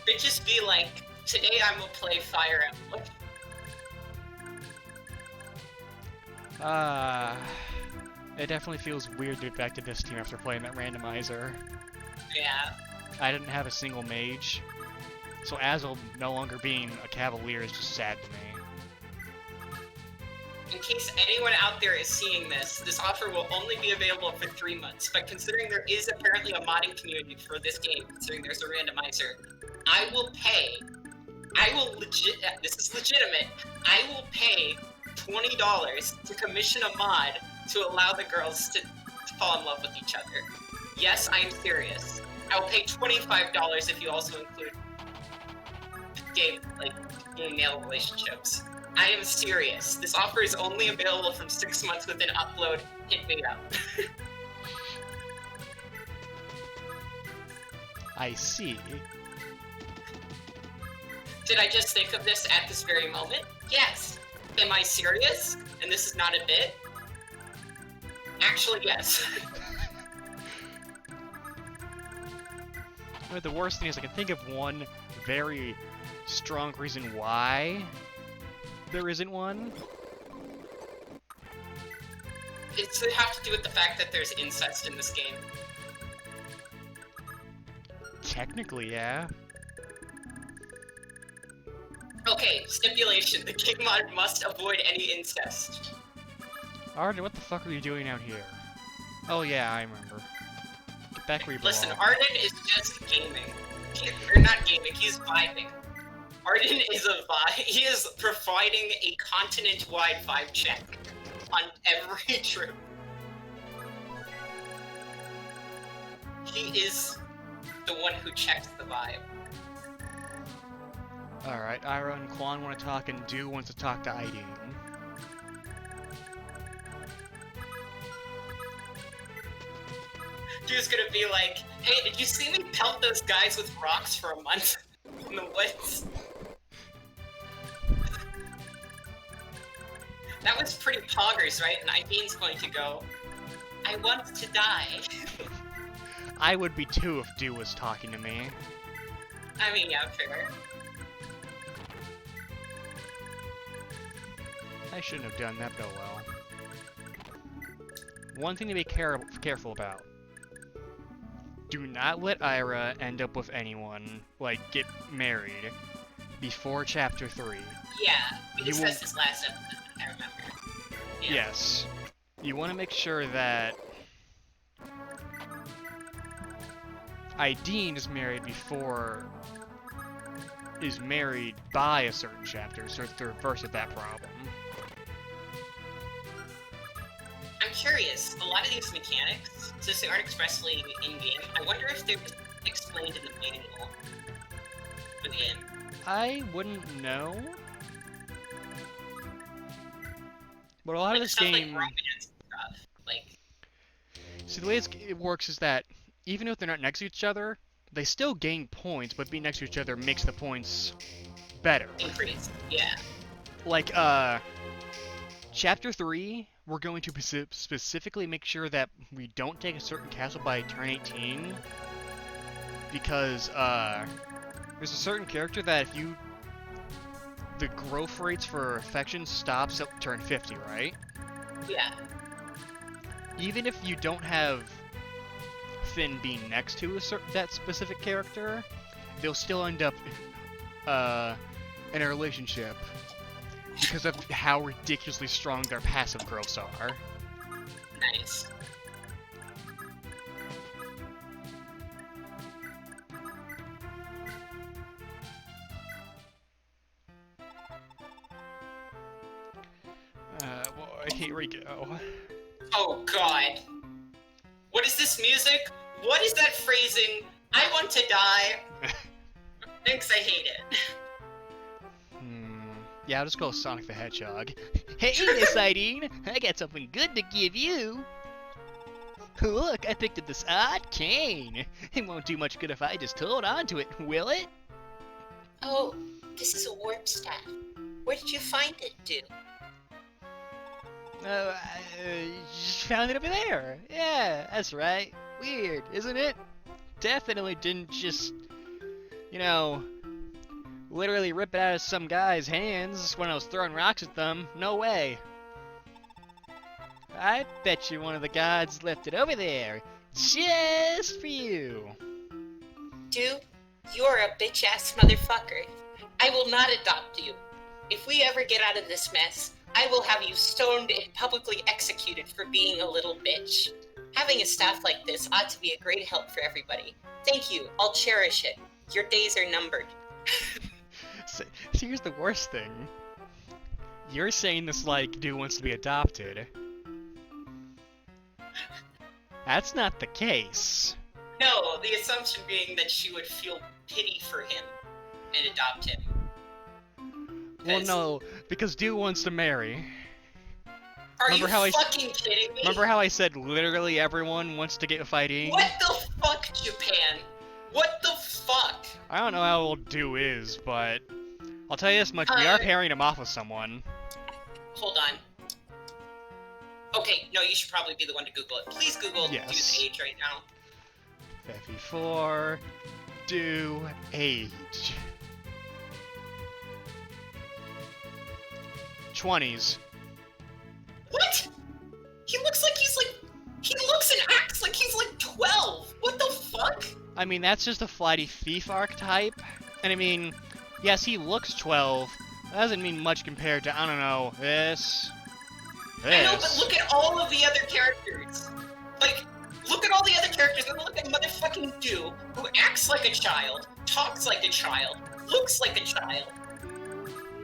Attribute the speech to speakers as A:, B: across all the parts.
A: Bitches be like, today I'm gonna play Fire Emblem.
B: It definitely feels weird to get back to this team after playing that randomizer.
A: Yeah.
B: I didn't have a single mage, so Azel no longer being a cavalier is just sad to me.
A: In case anyone out there is seeing this, this offer will only be available for 3 months, but considering there is apparently a modding community for this game, considering there's a randomizer, I will this is legitimate, I will pay $20 to commission a mod to allow the girls to fall in love with each other. Yes, I am serious. I will pay $25 if you also include gay male relationships. I am serious. This offer is only available from 6 months within upload. Hit me up.
B: I see.
A: Did I just think of this at this very moment? Yes. Am I serious? And this is not a bit? Actually, yes.
B: But the worst thing is I can think of one very strong reason why there isn't one.
A: It's to have to do with the fact that there's incest in this game.
B: Technically, yeah.
A: Okay, stipulation. The game mod must avoid any incest.
B: Arden, what the fuck are you doing out here? Oh yeah, I remember. Get back where you belong.
A: Listen, Arden is just gaming. Or not gaming, he's vibing. Arden is a vibe. He is providing a continent-wide vibe check on every trip. He is the one who checks the vibe.
B: Alright, Ira and Quan want to talk, and Do wants to talk to Aideen.
A: Dude's gonna be like, hey, did you see me pelt those guys with rocks for a month in the woods? That was pretty poggers, right? And Aideen's going to go, I want to die.
B: I would be too if Do was talking to me.
A: I mean, yeah, fair.
B: I shouldn't have done that, but oh well. One thing to be careful about. Do not let Ira end up with anyone, like, get married, before Chapter 3.
A: Yeah, we discussed this last episode, I remember. Yeah.
B: Yes. You want to make sure that Aideen is married by a certain chapter, so it's the reverse of that problem.
A: I'm curious, a lot of these mechanics, since they aren't expressly in-game, I wonder if they're explained in the manual for the game.
B: I wouldn't know. But a lot of this game...
A: Like romance stuff, like...
B: See, the way it works is that, even if they're not next to each other, they still gain points, but being next to each other makes the points better.
A: Increase, yeah.
B: Like, Chapter 3, we're going to specifically make sure that we don't take a certain castle by turn 18, because, there's a certain character that if you... The growth rates for affection stops at turn 50, right?
A: Yeah.
B: Even if you don't have Finn being next to that specific character, they'll still end up, in a relationship. Because of how ridiculously strong their passive growths are.
A: Nice.
B: Boy, here we go.
A: Oh god. What is this music? What is that phrasing? I want to die. Thanks, I hate it.
B: Yeah, I'll just go Sonic the Hedgehog. Hey, Miss Aideen! I got something good to give you! Look, I picked up this odd cane. It won't do much good if I just hold on to it, will it?
A: Oh, this is a warp staff. Where did you find it, dude?
B: I just found it over there. Yeah, that's right. Weird, isn't it? Definitely didn't just you know, literally rip it out of some guy's hands when I was throwing rocks at them. No way. I bet you one of the gods left it over there, just for you.
A: Dude, you're a bitch-ass motherfucker. I will not adopt you. If we ever get out of this mess, I will have you stoned and publicly executed for being a little bitch. Having a staff like this ought to be a great help for everybody. Thank you. I'll cherish it. Your days are numbered.
B: So, here's the worst thing. You're saying this like dude wants to be adopted. That's not the case.
A: No, the assumption being that she would feel pity for him and adopt him.
B: Well, no, because dude wants to marry.
A: Are you fucking kidding me?
B: Remember how I said literally everyone wants to get fighting?
A: What the fuck, Japan? What the fuck?
B: I don't know how old dude is, but I'll tell you this much, we are pairing him off with someone.
A: Hold on. Okay, no, you should probably be the one to Google it. Please Google dude's age right now.
B: 54, do age. 20s.
A: What? He looks and acts like he's like 12. What the fuck?
B: I mean, that's just a flighty thief archetype. And I mean, yes, he looks 12. That doesn't mean much compared to, I don't know, this.
A: I know, but look at all of the other characters. Like, look at all the other characters and look at motherfucking dude who acts like a child, talks like a child, looks like a child.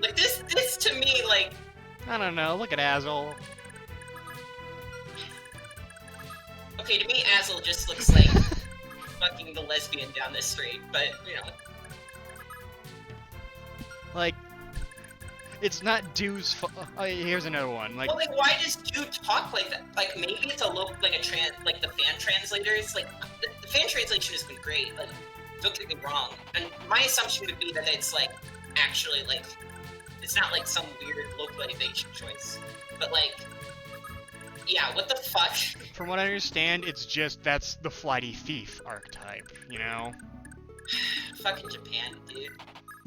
A: Like, this to me, like...
B: I don't know, look at Azel.
A: Okay, to me, Azel just looks like fucking the lesbian down the street, but, you know.
B: Like, it's not Dew's fault. Oh, here's another one. Like,
A: well, like, why does Dew talk like that? Like, maybe it's like the fan translators. Like, the fan translation has been great. Like, don't get me wrong. And my assumption would be that it's like actually like it's not like some weird localization choice. But like, yeah, what the fuck?
B: From what I understand, it's just that's the flighty thief archetype. You know?
A: Fucking Japan, dude.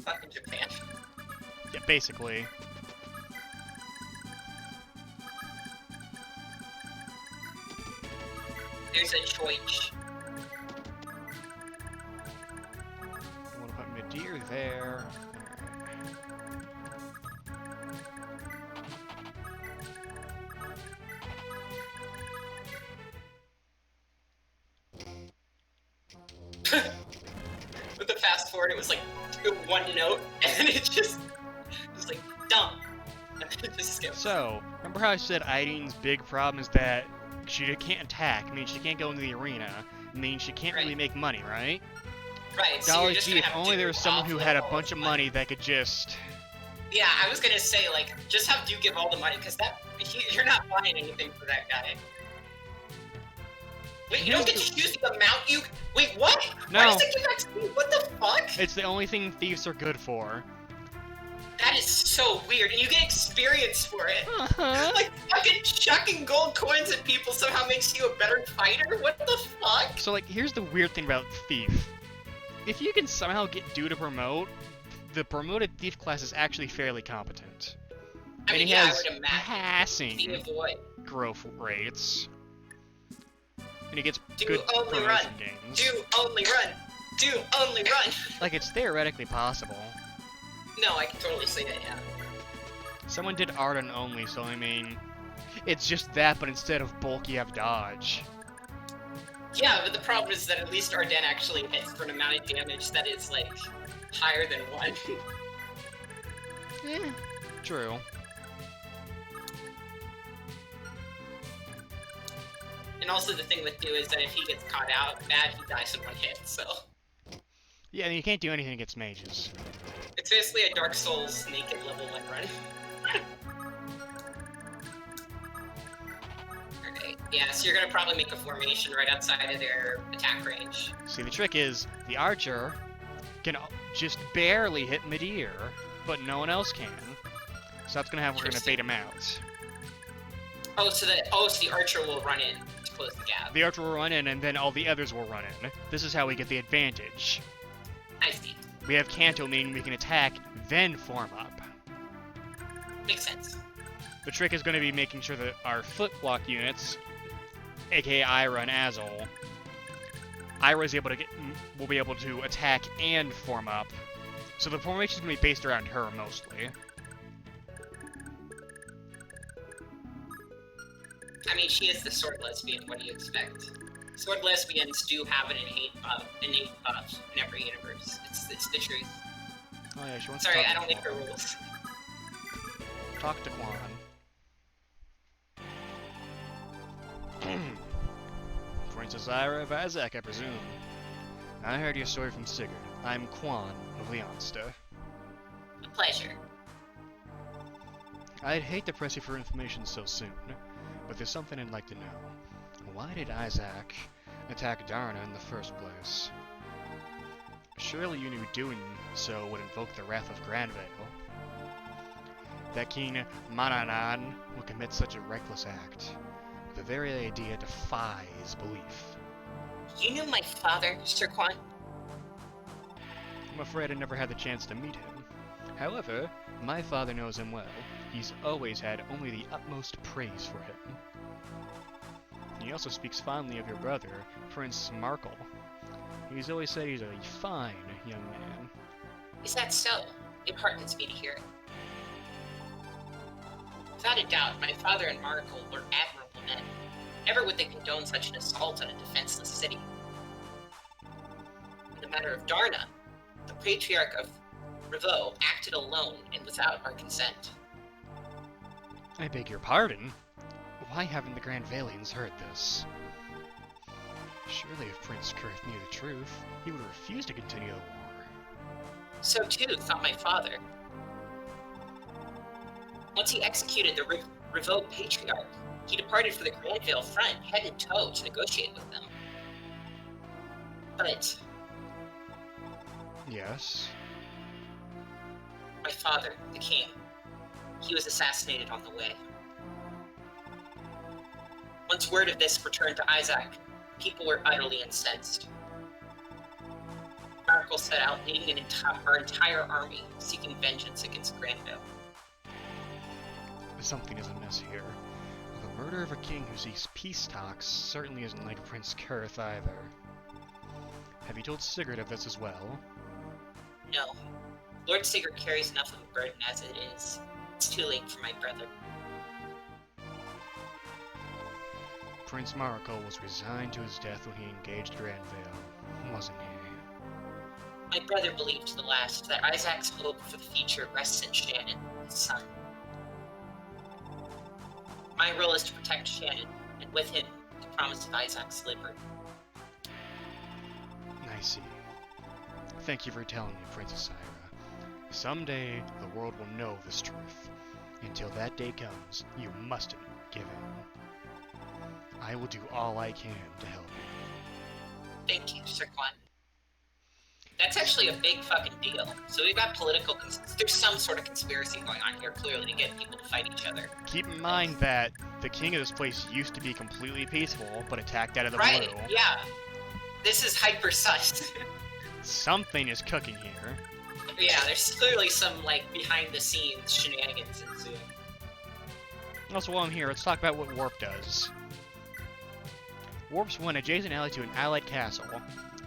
A: Fucking Japan.
B: Yeah, basically.
A: There's a choice.
B: I want to put Midir there.
A: With the fast forward, it was like one note, and it was like dumb. It just skipped.
B: So, remember how I said Ideen's big problem is that she can't attack? I mean, she can't go into the arena. I mean, she can't really make money, right?
A: Right. So
B: Golly gee, if only there was someone who had a bunch of money that could just...
A: Yeah, I was gonna say, like, just have Duke give all the money, because you're not buying anything for that guy. Wait, you don't get to choose the amount you... Wait, what?
B: No.
A: Why does it give that to me? What the fuck?
B: It's the only thing thieves are good for.
A: That is so weird, and you get experience for it.
B: Uh-huh.
A: Like, fucking chucking gold coins at people somehow makes you a better fighter? What the fuck?
B: So, like, here's the weird thing about Thief. If you can somehow get Dew to promote, the promoted Thief class is actually fairly competent.
A: I mean,
B: and he
A: yeah,
B: has
A: I would imagine.
B: passing
A: Avoid.
B: growth rates. And he gets
A: Do
B: good
A: only
B: promotion
A: run.
B: gains.
A: Do only run. Do only run.
B: Like, it's theoretically possible.
A: No, I can totally see that, yeah.
B: Someone did Arden only, so I mean... It's just that, but instead of bulk, you have dodge.
A: Yeah, but the problem is that at least Arden actually hits for an amount of damage that is, like, higher than 1.
B: Eh, true.
A: And also the thing with Dew is that if he gets caught out bad, he dies in 1 hit, so...
B: Yeah, and you can't do anything against mages.
A: It's basically a Dark Souls naked level 1 run. Okay, yeah, so you're gonna probably make a formation right outside of their attack range.
B: See, the trick is, the archer can just barely hit Midir, but no one else can. So that's gonna have, we're gonna bait him out.
A: Oh, so the archer will run in to close the gap.
B: The archer will run in, and then all the others will run in. This is how we get the advantage.
A: I see.
B: We have Kanto, meaning we can attack, then form up.
A: Makes sense.
B: The trick is going to be making sure that our footblock units, aka Ira and Azul, will be able to attack and form up. So the formation is going to be based around her mostly.
A: I mean, she is the sword lesbian. What do you expect? Sword lesbians do have an innate buff in every universe. It's the truth.
B: Oh yeah, she wants
A: Sorry,
B: to
A: I don't make the rules.
B: Talk to Quan. Princess Ira of Azak, I presume. I heard your story from Sigurd. I'm Quan of Leonsta.
A: A pleasure.
B: I'd hate to press you for information so soon, but there's something I'd like to know. Why did Isaac attack Darna in the first place? Surely you knew doing so would invoke the wrath of Grandvale. That King Mananan would commit such a reckless act. The very idea defies belief.
A: You knew my father, Sir Quan?
B: I'm afraid I never had the chance to meet him. However, my father knows him well. He's always had only the utmost praise for him. He also speaks fondly of your brother, Prince Markle. He's always said he's a fine young man.
A: Is that so? It heartens me to hear it. Without a doubt, my father and Markle were admirable men. Never would they condone such an assault on a defenseless city. In the matter of Darna, the Patriarch of Revo acted alone and without our consent.
B: I beg your pardon? Why haven't the Grand Valians heard this? Surely if Prince Kurth knew the truth, he would refuse to continue the war.
A: So too thought my father. Once he executed the Revo Patriarch, he departed for the Grandvale front, head and toe, to negotiate with them. But
B: Yes?
A: my father, the king, he was assassinated on the way. Once word of this returned to Isaac, people were utterly incensed. Markle set out leading our entire army, seeking vengeance against Grandvale.
B: Something is amiss here. The murder of a king who seeks peace talks certainly isn't like Prince Kurth either. Have you told Sigurd of this as well?
A: No. Lord Sigurd carries enough of a burden as it is. It's too late for my brother.
B: Prince Markle was resigned to his death when he engaged Grandvale, wasn't he?
A: My brother believed to the last that Isaac's hope for the future rests in Shannon, his son. My role is to protect Shannon, and with him, the promise of Isaac's liver.
B: I see. Thank you for telling me, Princess Ira. Someday, the world will know this truth. Until that day comes, you mustn't give in. I will do all I can to help you.
A: Thank you, Sir Quan. That's actually a big fucking deal. So we've got political... There's some sort of conspiracy going on here, clearly, to get people to fight each other.
B: Keep in mind that the king of this place used to be completely peaceful, but attacked out of the blue.
A: Right, yeah. This is hyper sus.
B: Something is cooking here.
A: Yeah, there's clearly some, like, behind-the-scenes shenanigans ensuing.
B: Also, while I'm here, let's talk about what Warp does. Warp's one adjacent alley to an allied castle.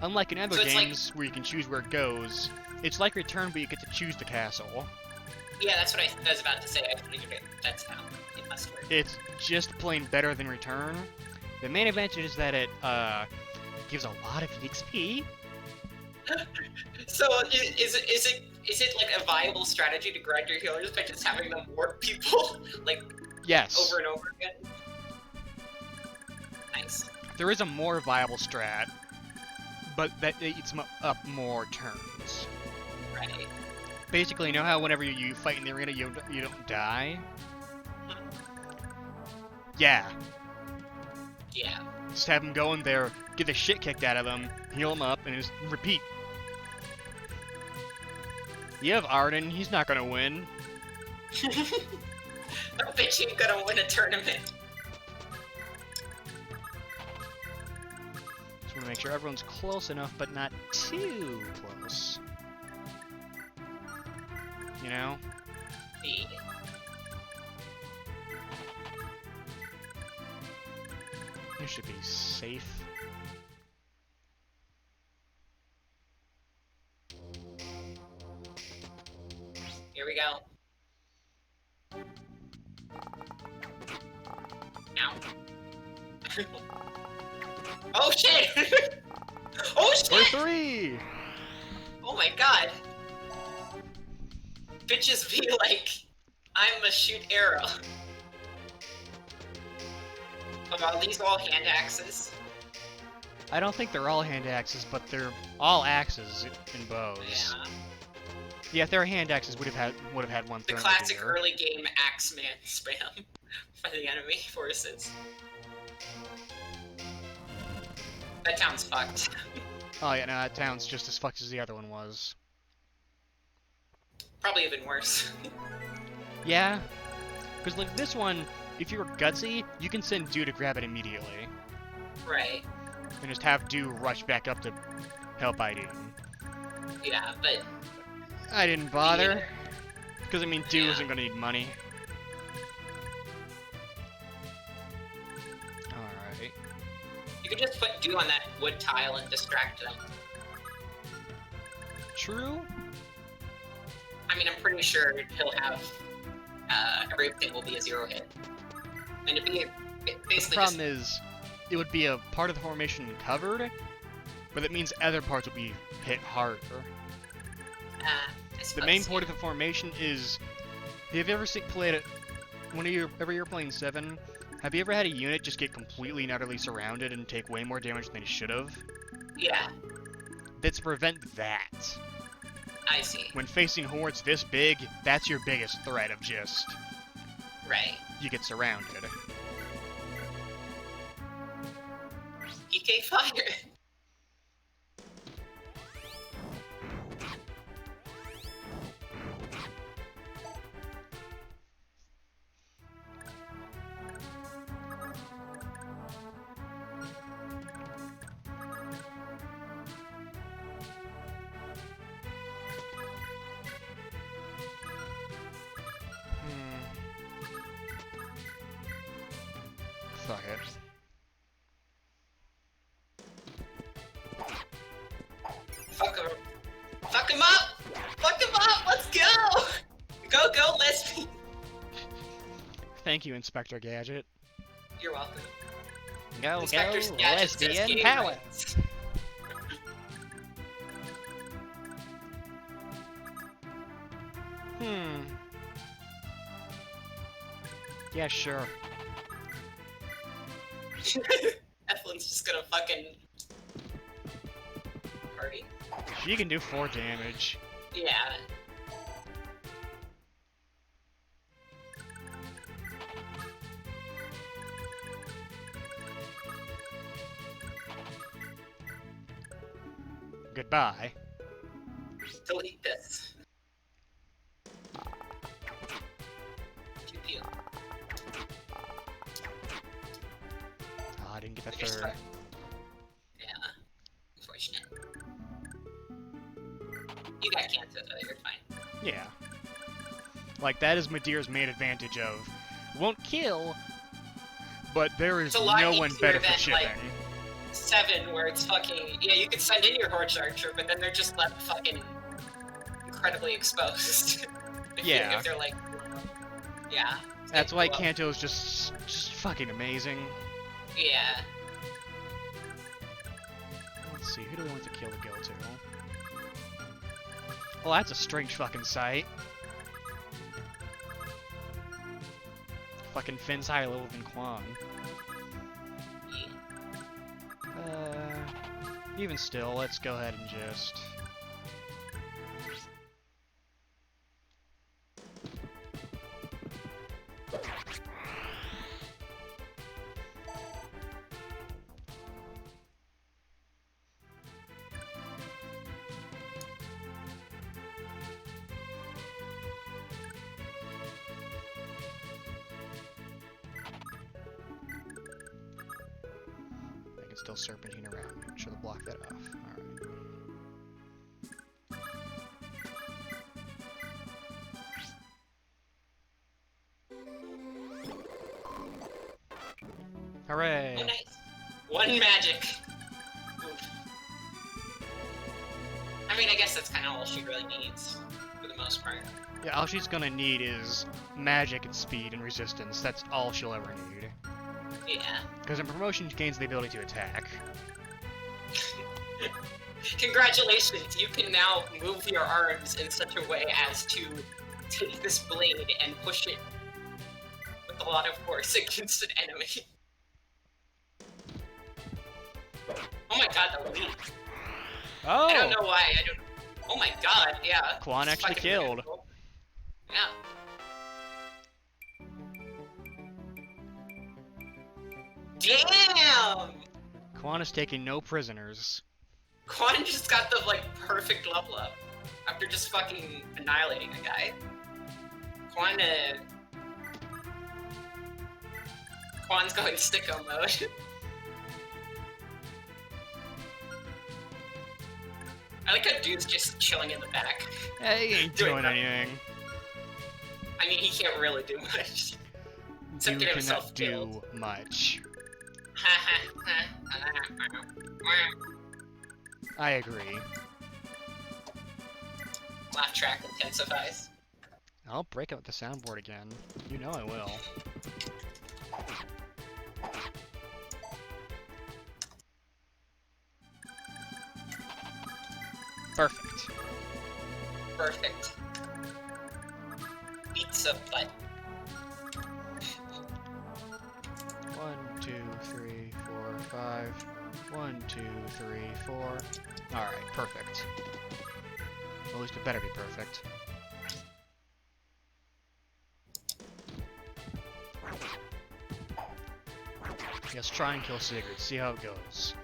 B: Unlike in other games, where you can choose where it goes, it's like Return, but you get to choose the castle.
A: Yeah, that's what I was about to say. I figured that's how it must work.
B: It's just plain better than Return. The main advantage is that it gives a lot of EXP.
A: So is it like a viable strategy to grind your healers by just having them warp people like
B: Yes.
A: over and over again? Nice.
B: There is a more viable strat, but that eats up more turns.
A: Right.
B: Basically, you know how whenever you fight in the arena, you don't die? Yeah.
A: Yeah.
B: Just have them go in there, get the shit kicked out of them, heal them up, and just repeat. You have Arden, he's not gonna win.
A: I bet you ain't gonna win a tournament.
B: Just want to make sure everyone's close enough, but not too close. you know?
A: Yeah.
B: You should be safe.
A: Here we go. Ow. Oh shit! Oh shit!
B: For 3!
A: Oh my god. Bitches be like, I'm a shoot arrow. Oh, are these all hand axes?
B: I don't think they're all hand axes, but they're all axes in bows.
A: Yeah.
B: Yeah, if they were hand axes, would have had one
A: The
B: thrown
A: classic
B: here.
A: early game Axeman spam for the enemy forces. That town's fucked.
B: Oh yeah, no, that town's just as fucked as the other one was.
A: Probably even worse.
B: Yeah, because like this one, if you're gutsy, you can send Do to grab it immediately,
A: Right.
B: and just have Do rush back up to help ID.
A: Yeah, but
B: I didn't bother, because I mean, Do
A: Yeah.
B: isn't gonna need money. Alright.
A: you could just put dew on that wood tile and distract them.
B: True.
A: I mean, I'm pretty sure he'll have everything will be a 0 hit, and it'd be
B: The
A: basically
B: problem
A: just
B: is, it would be a part of the formation covered, but that means other parts will be hit harder.
A: I
B: The
A: suppose,
B: main point of the formation is, have you ever played it, whenever you're playing 7, have you ever had a unit just get completely and utterly surrounded and take way more damage than it should have?
A: Yeah,
B: That's to prevent that.
A: I see.
B: When facing hordes this big, that's your biggest threat of just,
A: Right.
B: you get surrounded.
A: PK fire.
B: Fuck it.
A: Fuck him. Fuck him up! Fuck him up! Let's go! Go, lesbian!
B: Thank you, Inspector Gadget.
A: You're welcome.
B: Go,
A: Inspector Gadget says
B: lesbian
A: game
B: power!
A: rights.
B: Yeah, sure.
A: Evelyn's just gonna fucking party.
B: She can do 4 damage.
A: Yeah.
B: Goodbye.
A: Delete this. Pew pew.
B: Oh, I didn't get the
A: You're
B: 3rd.
A: stuck. Yeah. Unfortunate. You got cancer though, you're fine.
B: Yeah. Like, that is Madeir's main advantage of, won't kill, but there is
A: It's a lot
B: no one
A: easier
B: better for
A: than,
B: shipping.
A: like, 7 where it's fucking yeah, you could send in your Horse Archer, but then they're just left fucking incredibly exposed.
B: Yeah.
A: If they're like yeah.
B: That's why
A: Well,
B: Kanto is just fucking amazing.
A: yeah.
B: Let's see, who do we want to kill to go to? Well, that's a strange fucking sight. Fucking Finn's higher level than Quan. Even still, let's go ahead and just... I can still serpentine around. Make sure to block that off. Alright. Hooray!
A: Oh, nice. One magic. Oof. I mean, I guess that's kind of all she really needs, for the most part.
B: Yeah, all she's gonna need is magic and speed and resistance. That's all she'll ever need.
A: Yeah.
B: Because in promotion, she gains the ability to attack.
A: Congratulations, you can now move your arms in such a way as to take this blade and push it with a lot of force against an enemy. Oh my god, the leap.
B: Oh!
A: I don't know why, Oh my god, yeah.
B: Quan actually
A: Fucking
B: killed.
A: beautiful. Yeah. Damn!
B: Quan is taking no prisoners.
A: Quan just got the, like, perfect level up after just fucking annihilating a guy. Quan's going sicko mode. I like how dude's just chilling in the back.
B: Hey, he ain't doing anything.
A: I mean, he can't really do much. Except
B: You
A: get
B: cannot
A: himself
B: do
A: killed.
B: much. I agree.
A: Laugh track intensifies.
B: I'll break out the soundboard again. You know I will. Perfect.
A: Perfect. Pizza butt.
B: 1, 2, 3, 4, 5. 1, 2, 3, 4. Alright, perfect. At least it better be perfect. Let's try and kill Sigurd, see how it goes.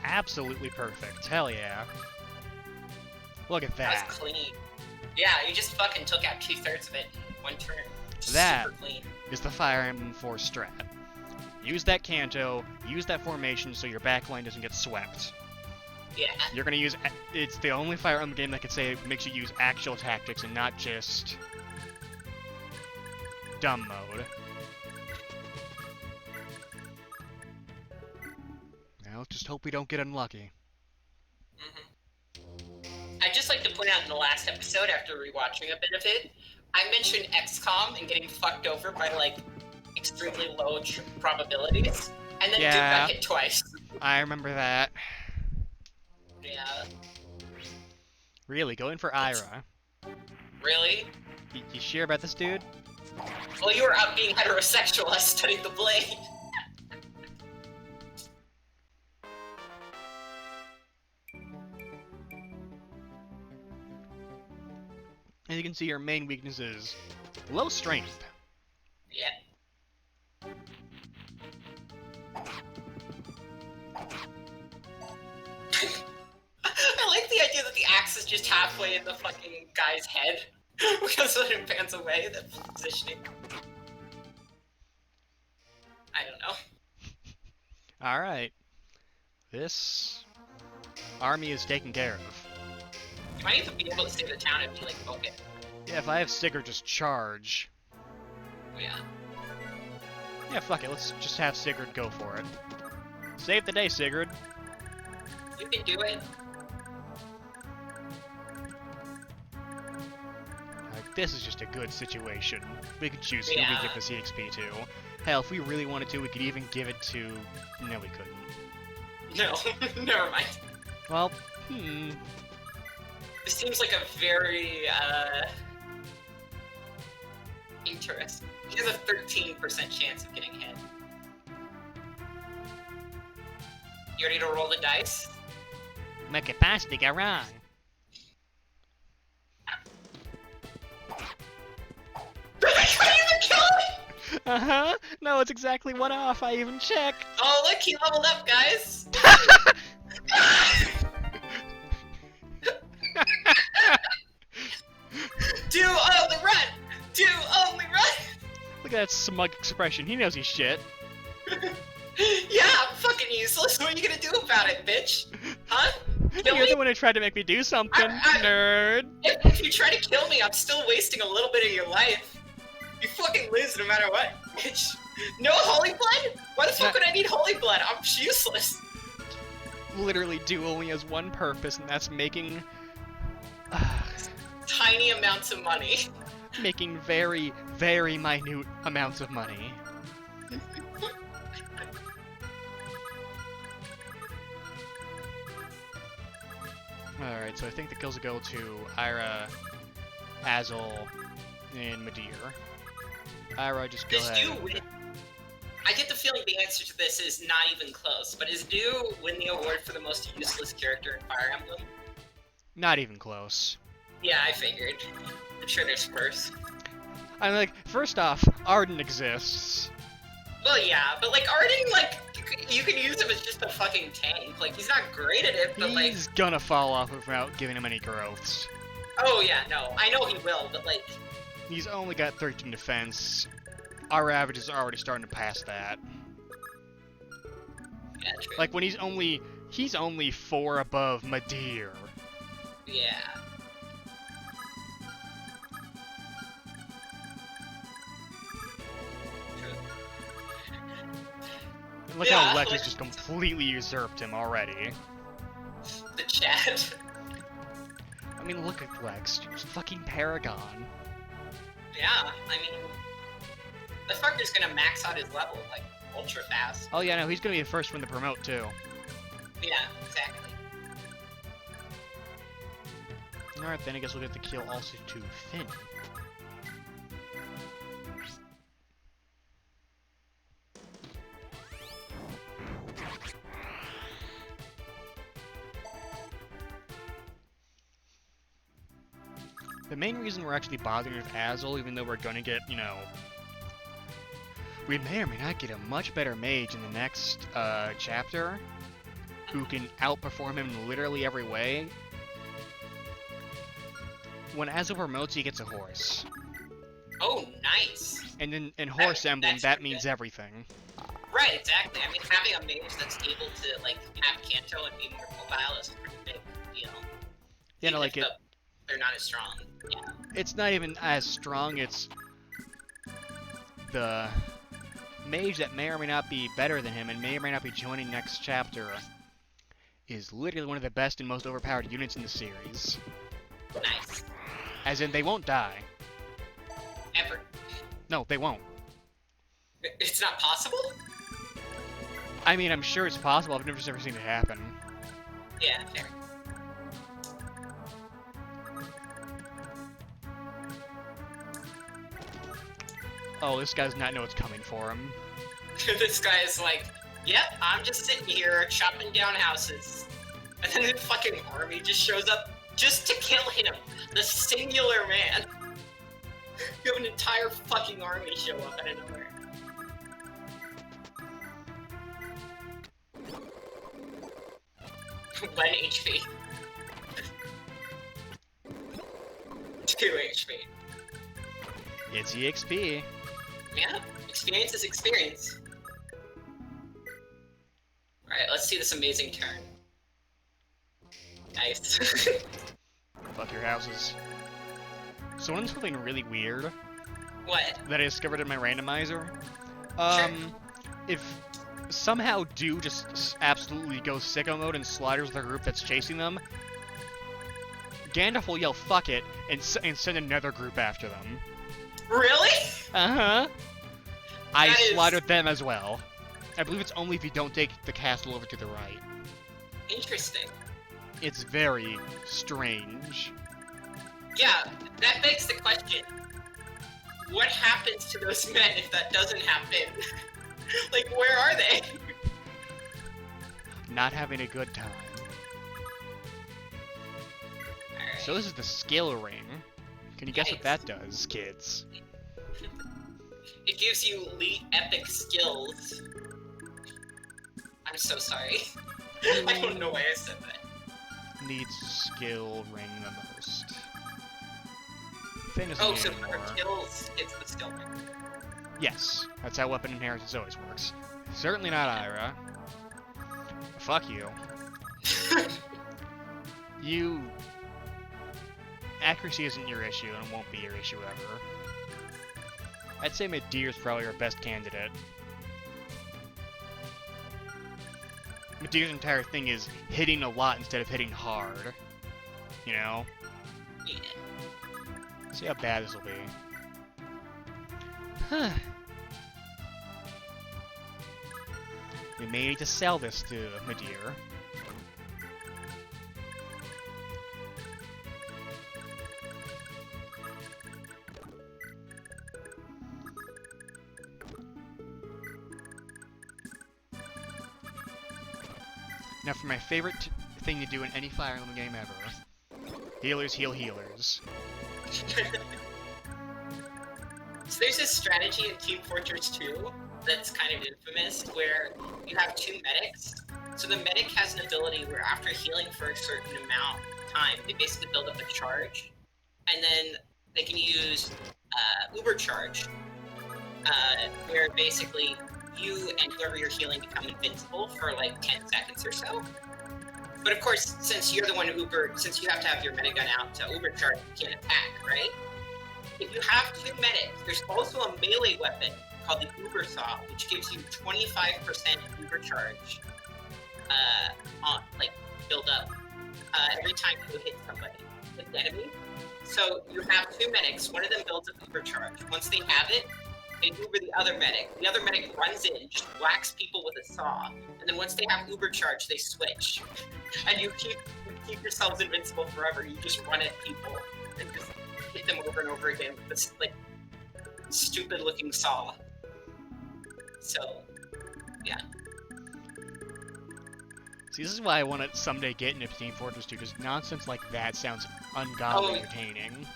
B: Absolutely perfect. Hell yeah. Look at that.
A: That's clean. Yeah, you just fucking took out 2/3 of it in one turn.
B: That
A: Super clean.
B: is the Fire Emblem 4 strat. Use that Kanto, use that formation so your backline doesn't get swept.
A: Yeah.
B: You're gonna use... It's the only Fire Emblem game that can say makes you use actual tactics and not just... dumb mode. Now, let's just hope we don't get unlucky.
A: I'd just like to point out in the last episode, after rewatching a bit of it, I mentioned XCOM and getting fucked over by, like, extremely low probabilities, and then Duke
B: Yeah.
A: got hit twice.
B: I remember that.
A: Yeah.
B: Really, going for Ira.
A: Really?
B: You sure about this, dude?
A: Well, you were out being heterosexual, I studied the blade.
B: As you can see, your main weakness is low strength.
A: Yeah. I like the idea that the axe is just halfway in the fucking guy's head. Because when it pans away, the positioning. I don't know.
B: Alright. This army is taken care of.
A: You might even be able to save the town if you, like, poke it.
B: Yeah, if I have Sigurd just charge.
A: Yeah.
B: Yeah, fuck it, let's just have Sigurd go for it. Save the day, Sigurd.
A: You can do it.
B: This is just a good situation. We could choose who we
A: Yeah.
B: give the CXP to. Hell, if we really wanted to, we could even give it to... No, we couldn't.
A: No, never mind.
B: Well,
A: This seems like a very, interesting. He has a 13% chance of getting hit. You ready to roll the dice?
B: Make it fast to get wrong.
A: Did I try to even kill him?
B: Uh-huh. No, it's exactly one off. I even checked.
A: Oh, look, he leveled up, guys. Do only run! Do only run!
B: Look at that smug expression. He knows he's shit.
A: Yeah, I'm fucking useless. What are you gonna do about it, bitch? Huh? Kill
B: You're
A: me?
B: the one who tried to make me do something,
A: I-
B: nerd.
A: If you try to kill me, I'm still wasting a little bit of your life. You fucking lose no matter what, bitch. No holy blood? Why the fuck would I need holy blood? I'm useless.
B: Literally, Duel only has one purpose, and that's making...
A: Tiny amounts of money.
B: making very, very minute amounts of money. Alright, so I think the kills will go to Ira, Azul, and Madir. Ira, just go
A: Does
B: ahead.
A: Dew win? I get the feeling the answer to this is not even close, but is Dew win the award for the most useless character in Fire Emblem?
B: Not even close.
A: Yeah, I figured. I'm sure there's worse.
B: I'm like, first off, Arden exists.
A: Well, yeah, but like Arden, like you can use him as just a fucking tank. Like he's not great at it, but like.
B: He's gonna fall off without giving him any growths.
A: Oh yeah, no, I know he will, but like.
B: He's only got 13 defense. Our average is already starting to pass that.
A: Yeah, true.
B: Like when he's only 4 above Madir.
A: Yeah.
B: Look
A: Yeah,
B: how Lex
A: like-
B: has just completely usurped him already.
A: The chat.
B: I mean, look at Lex, just fucking Paragon.
A: Yeah, I mean, the fucker's gonna max out his level like ultra fast.
B: Oh yeah, no, he's gonna be the first one to promote too.
A: Yeah, exactly.
B: Alright, then I guess we'll get the kill also to Finn. The main reason we're actually bothering with Azul, even though we're gonna get, you know... We may or may not get a much better mage in the next chapter, who can outperform him in literally every way. When Azul promotes, he gets a horse.
A: Oh, nice.
B: And then in Horse Emblem,
A: that's
B: that
A: pretty
B: means
A: good.
B: everything.
A: Right, exactly. I mean, having a mage that's able to like have Kanto and be more mobile is a pretty big deal.
B: You know,
A: Even
B: like
A: if
B: it.
A: they're not as strong. Yeah.
B: It's not even as strong. It's the mage that may or may not be better than him and may or may not be joining next chapter is literally one of the best and most overpowered units in the series.
A: Nice.
B: As in, they won't die.
A: Ever.
B: No, they won't.
A: It's not possible?
B: I mean, I'm sure it's possible. I've never seen it happen.
A: Yeah, fair.
B: Oh, this guy does not know what's coming for him.
A: This guy is like, yep, I'm just sitting here chopping down houses. And then the fucking army just shows up just to kill him. The singular man. You have an entire fucking army show up out of nowhere. One HP. 2 HP.
B: It's EXP.
A: Yeah, experience is experience. Alright, let's see this amazing turn. Nice.
B: Fuck your houses. So when something really weird
A: What?
B: that I discovered in my randomizer, if somehow Dew just absolutely goes sicko mode and slaughters the group that's chasing them, Gandalf will yell "fuck it" and send another group after them.
A: Really?
B: Uh-huh. I
A: That is-
B: slaughtered them as well. I believe it's only if you don't take the castle over to the right.
A: Interesting.
B: It's very strange.
A: Yeah, that begs the question. What happens to those men if that doesn't happen? Like, where are they?
B: Not having a good time.
A: Alright.
B: So this is the skill ring. Can you guess what
A: Yikes.
B: that does, kids?
A: It gives you elite epic skills. I'm so sorry. I don't know why I said that.
B: Needs skill ring the most. Finn isn't
A: Oh, so
B: anymore.
A: for kills, it's the skill ring.
B: Yes, that's how weapon inheritance always works. Certainly not Ira. Fuck you. You... Accuracy isn't your issue and won't be your issue ever. I'd say Medivh's probably our best candidate. Medivh's entire thing is hitting a lot instead of hitting hard. You know?
A: Yeah.
B: See how bad this will be. Huh. We may need to sell this to Medivh. Now for my favorite thing to do in any Fire Emblem game ever. Healers heal healers.
A: So there's this strategy in Team Fortress 2 that's kind of infamous, where you have two medics. So the medic has an ability where after healing for a certain amount of time, they basically build up a charge, and then they can use Uber Charge, where basically you and whoever you're healing become invincible for like 10 seconds or so. But of course, since you're the one since you have to have your medic gun out to Uber Charge, you can't attack, right? If you have two medics, there's also a melee weapon called the Uber Saw, which gives you 25% Uber Charge, build up, every time you hit somebody, like the enemy. So you have two medics, one of them builds up Uber Charge. Once they have it, they Uber the other medic. The other medic runs in, just whacks people with a saw, and then once they have Uber Charge, they switch. And you keep yourselves invincible forever. You just run at people and just hit them over and over again with this, like, stupid-looking saw. So, yeah.
B: See, this is why I want to someday get into Team Fortress 2, because nonsense like that sounds ungodly entertaining.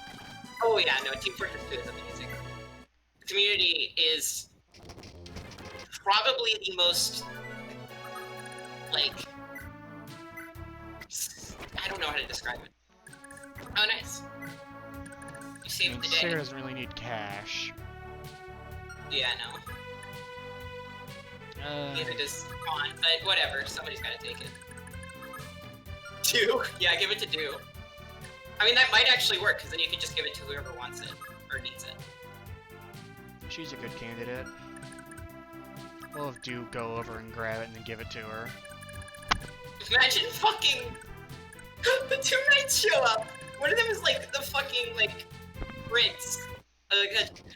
A: Oh yeah, no, Team Fortress 2 is amazing. The community is probably the most, like, I don't know how to describe it. Oh, nice. You saved the day.
B: Sarah doesn't really need cash.
A: Yeah, no. Neither does Con, but whatever. Somebody's gotta take it. Do? Yeah, give it to Do. I mean, that might actually work, because then you can just give it to whoever wants it, or needs it.
B: She's a good candidate. We'll have Do go over and grab it and then give it to her.
A: Imagine fucking the two knights show up. One of them is like the fucking like prince.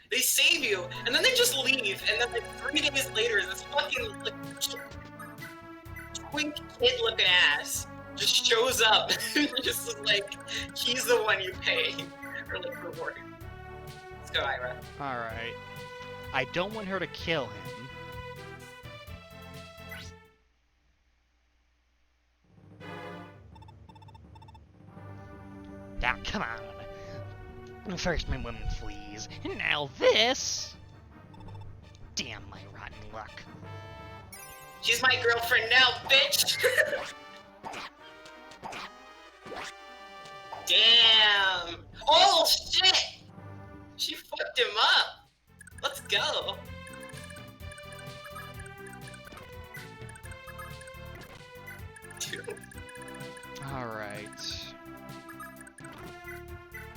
A: They save you, and then they just leave, and then like 3 days later, this fucking like twink kid-looking ass just shows up. Just is like, he's the one you pay or like reward. Let's go, Ira.
B: All right. I don't want her to kill him. Now, come on. First my woman flees, and now this! Damn my rotten luck.
A: She's my girlfriend now, bitch! Damn! Oh, shit! She fucked him up! Let's go!
B: Alright.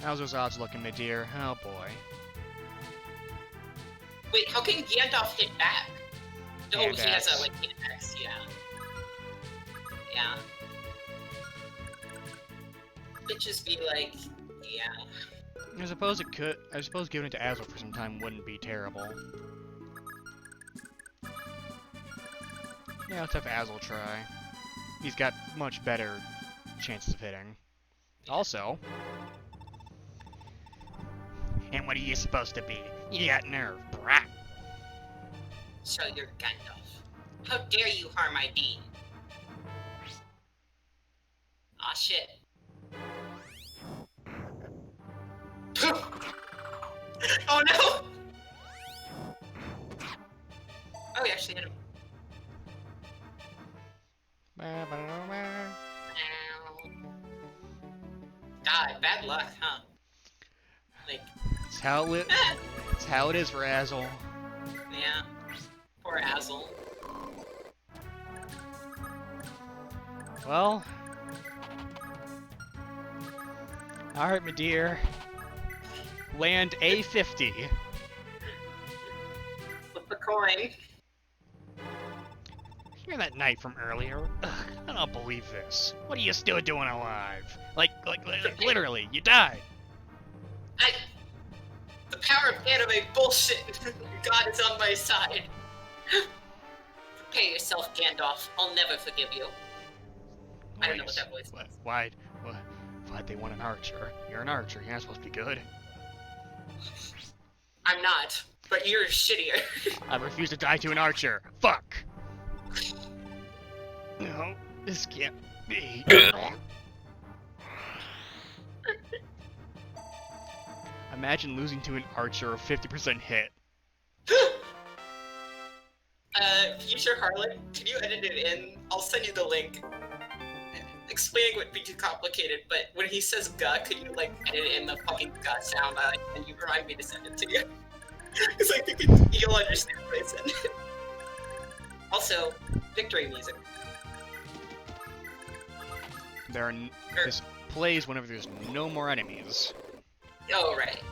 B: How's those odds looking, my dear? Oh boy.
A: Wait, how can Gandalf hit back? Oh,
B: Hand
A: he has
B: axe.
A: a, like, hand axe, yeah. Yeah. Bitches be like, yeah.
B: I suppose it could. I suppose giving it to Azul for some time wouldn't be terrible. Yeah, let's have Azul try. He's got much better chances of hitting. Also. And what are you supposed to be? You got nerve, brat.
A: So you're Gandalf. How dare you harm my being? Aw, shit. Oh no! Oh, he actually hit him. God, bad luck, huh? Like,
B: It's how it is for Azul.
A: yeah. Poor Azul.
B: Well. Alright, my dear. Land A50.
A: coin.
B: You're that knight from earlier. Ugh, I don't believe this. What are you still doing alive? Like literally, you died.
A: The power of anime bullshit. God is on my side. Prepare yourself, Gandalf. I'll never forgive you. I don't know what that voice was.
B: Why'd they want an archer? You're an archer. You're not supposed to be good.
A: I'm not, but you're shittier.
B: I refuse to die to an archer. Fuck. No, this can't be. Imagine losing to an archer of 50% hit.
A: Future Harlan, can you edit it in? I'll send you the link. Explaining would be too complicated, but when he says "guh," could you like edit in the fucking "guh" sound? And you remind me to send it to you. Because I think you'll understand what I said. Also, victory music.
B: This plays whenever there's no more enemies.
A: Oh, right.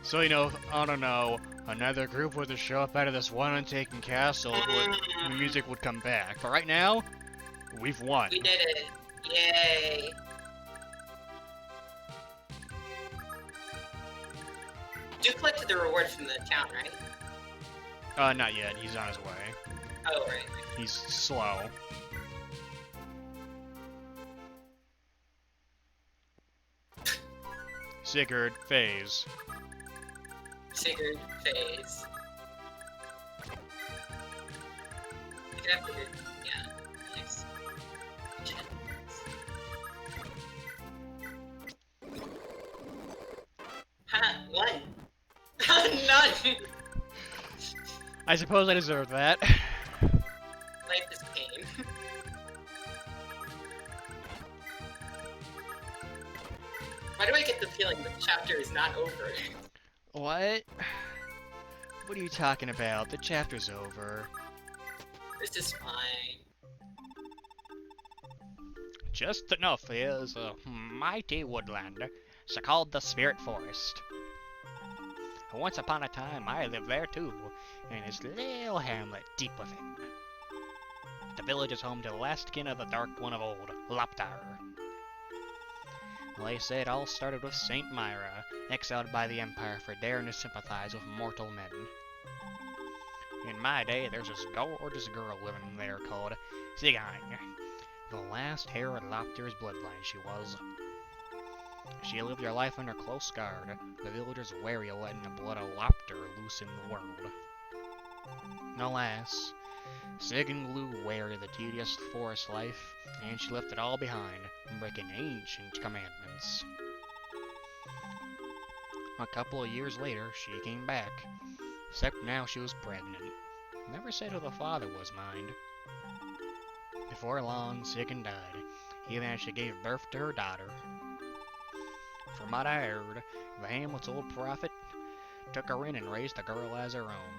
B: So, you know, I don't know, another group were to show up out of this one untaken castle, the music would come back. But right now, we've won.
A: We did it. Yay. You collected the reward from the town, right?
B: Not yet. He's on his way.
A: Oh, right.
B: He's slow. Sigurd, phase.
A: Sigurd, phase. Pick it up with your... Yeah, nice. Ha, one. None!
B: I suppose I deserve that.
A: Life is pain. Why do I get the feeling the chapter is not over?
B: What? What are you talking about? The chapter's over.
A: This is fine.
B: Just enough. There's a mighty woodland, so called the Spirit Forest. Once upon a time, I lived there too, in this little hamlet deep within. The village is home to the last kin of the Dark One of old, Loptar. They say it all started with Saint Myra, exiled by the Empire for daring to sympathize with mortal men. In my day, there's this gorgeous girl living there called Sigurd. The last hair of Loptar's bloodline she was. She lived her life under close guard, the villagers wary of letting the blood of Loptar loose in the world. Alas, Sigurd grew weary of the tedious forest life, and she left it all behind, breaking ancient commandments. A couple of years later, she came back, except now she was pregnant. Never said who the father was, mind. Before long, Sigurd died, even as she gave birth to her daughter. From what I heard, the hamlet's old prophet took her in and raised the girl as her own.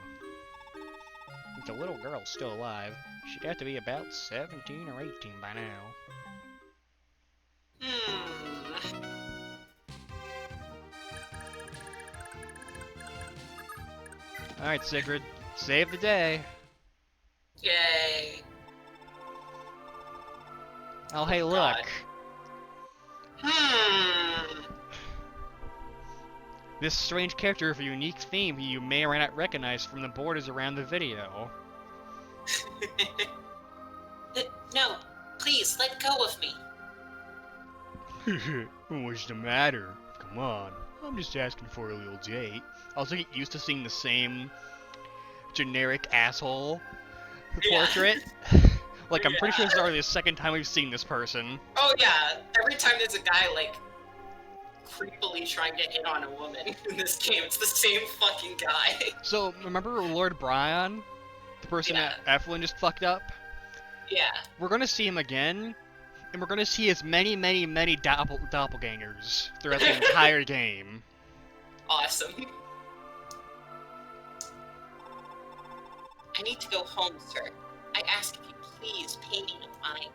B: If the little girl's still alive, she'd have to be about 17 or 18 by now. Alright, Sigurd, save the day.
A: Yay.
B: Oh, hey, look.
A: God.
B: This strange character with a unique theme you may or may not recognize from the borders around the video.
A: No, please, let go of me.
B: What's the matter? Come on, I'm just asking for a little date. I also get used to seeing the same generic asshole portrait. Like, I'm pretty sure this is already the second time we've seen this person.
A: Oh yeah, every time there's a guy, like, creepily trying to hit on a woman in this game, it's the same fucking guy.
B: So, remember Lord Brian? The person that Evelyn just fucked up?
A: Yeah.
B: We're gonna see him again, and we're gonna see his many, many, many doppelgangers throughout the entire game.
A: Awesome. I need to go home, sir. I ask if you please pay me to find.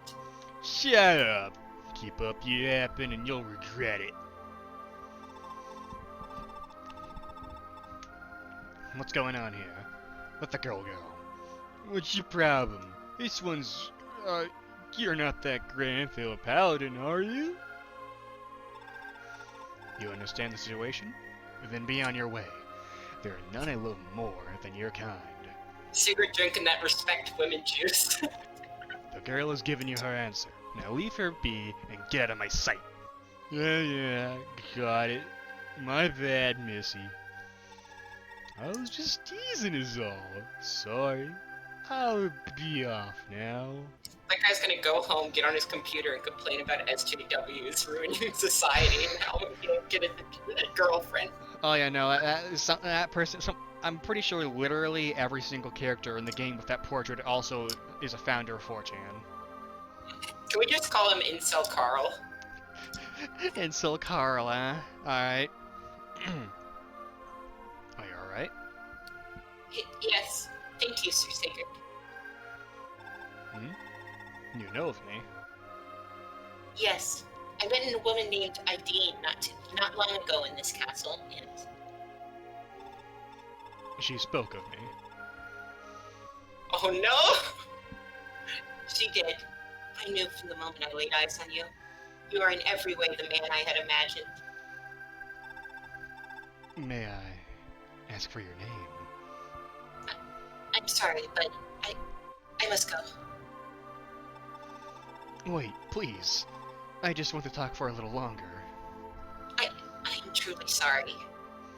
B: Shut up. Keep up your yapping and you'll regret it. What's going on here? Let the girl go. What's your problem? This one's, you're not that Granville paladin, are you? You understand the situation? Then be on your way. There are none I love more than your kind.
A: Sigurd drinking that respect women juice.
B: The girl has given you her answer. Now leave her be and get out of my sight. Yeah, got it. My bad, Missy. I was just teasing is all. Sorry. I'll be off now.
A: That guy's gonna go home, get on his computer, and complain about SJWs ruining society and how he can't get a girlfriend.
B: Oh yeah, no, that person. I'm pretty sure literally every single character in the game with that portrait also is a founder of 4chan.
A: Can we just call him Incel Carl?
B: Incel Carl, huh? Alright. Are you alright?
A: Yes. Thank you, Sir Sigurd.
B: You know of me.
A: Yes. I met a woman named Ideen not long ago in this castle, and...
B: She spoke of me.
A: Oh no! She did. I knew from the moment I laid eyes on you. You are in every way the man I had imagined.
B: May I ask for your name?
A: I'm sorry, but I must go.
B: Wait, please. I just want to talk for a little longer.
A: I am truly sorry.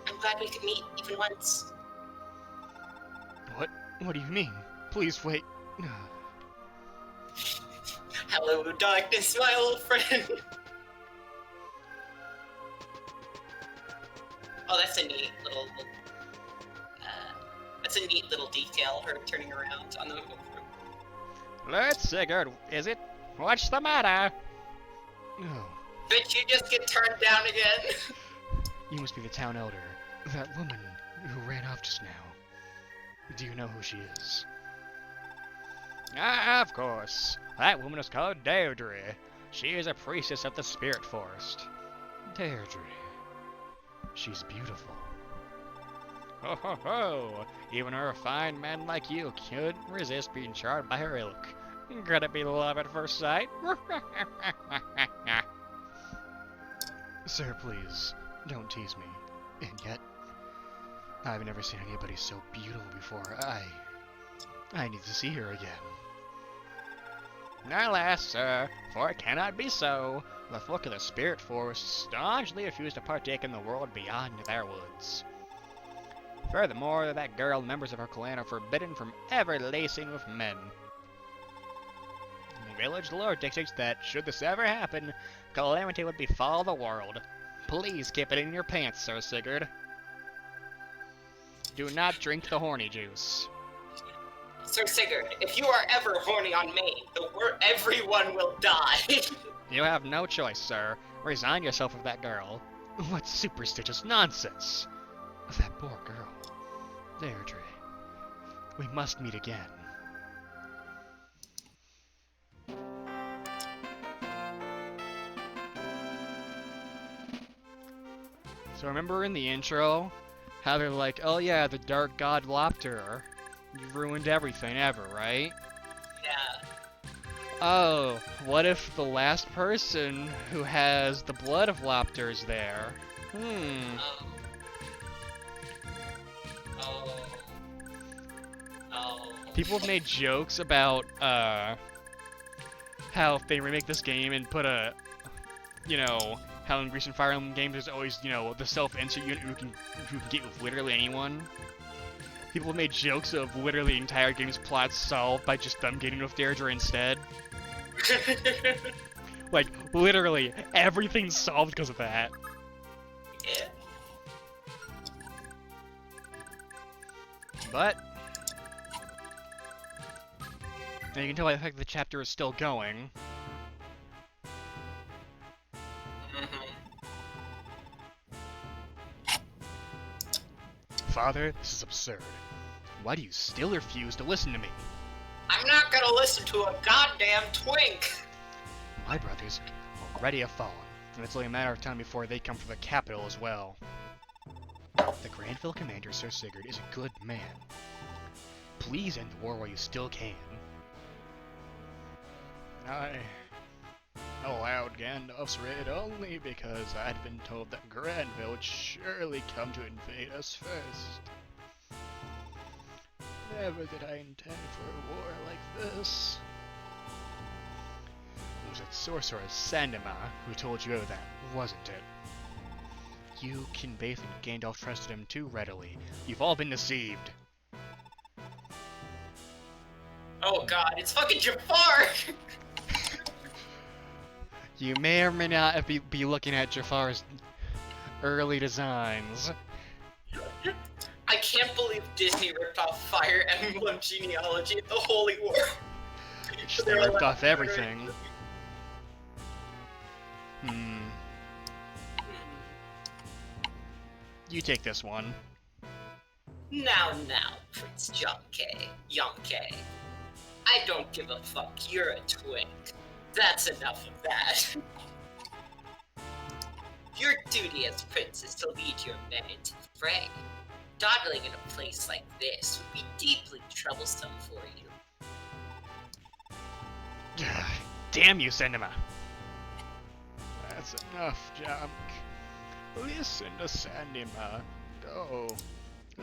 A: I'm glad we could meet even once.
B: What do you mean? Please wait.
A: Hello, darkness, my old friend. Oh, that's a neat little. That's a neat little detail. Her turning around on the move.
B: Lord Sigurd, is it? What's the matter? No.
A: Bitch, you just get turned down again.
B: You must be the town elder. That woman who ran off just now. Do you know who she is? Ah, of course. That woman is called Deirdre. She is a priestess of the Spirit Forest. Deirdre. She's beautiful. Ho ho ho! Even a refined man like you couldn't resist being charmed by her ilk. Could it be love at first sight? Sir, please, don't tease me. And yet, I've never seen anybody so beautiful before. I need to see her again. Alas, sir, for it cannot be so. The folk of the Spirit Forest staunchly refuse to partake in the world beyond their woods. Furthermore, that girl and members of her clan are forbidden from ever lacing with men. The village lore dictates that, should this ever happen, calamity would befall the world. Please keep it in your pants, Sir Sigurd. Do not drink the horny juice.
A: Sir Sigurd, if you are ever horny on me, everyone will die.
B: You have no choice, sir. Resign yourself with that girl. What superstitious nonsense! That poor girl. Deirdre. We must meet again. So remember in the intro, how they're like, oh yeah, the Dark God Lopter. You've ruined everything ever, right?
A: Yeah.
B: Oh, what if the last person who has the blood of Lopter is there? People have made jokes about, how if they remake this game and put a, how in recent Fire Emblem games there's always, the self-insert unit who can get with literally anyone. People have made jokes of literally the entire game's plot solved by just them getting with Deirdre instead. Like, literally, everything's solved because of that.
A: Yeah.
B: But now you can tell by the fact that the chapter is still going. Father, this is absurd. Why do you still refuse to listen to me?
A: I'm not gonna listen to a goddamn twink!
B: My brothers already have fallen, and it's only a matter of time before they come for the capital as well. The Granville commander, Sir Sigurd, is a good man. Please end the war while you still can. I allowed Gandalf's raid only because I'd been told that Granville would surely come to invade us first. Never did I intend for a war like this. It was that sorcerer Sandema who told you that, wasn't it? You conveyed that Gandalf trusted him too readily. You've all been deceived.
A: Oh god, it's fucking Jafar!
B: You may or may not be looking at Jafar's early designs.
A: I can't believe Disney ripped off Fire Emblem Genealogy at the Holy War.
B: They ripped off everything. You take this one.
A: Now, Prince Yonke. I don't give a fuck, you're a twink. That's enough of that. Your duty as prince is to lead your men into the fray. Dawdling in a place like this would be deeply troublesome for you.
B: Damn you, Sandema. That's enough, Junk. Listen to Sandema. Go.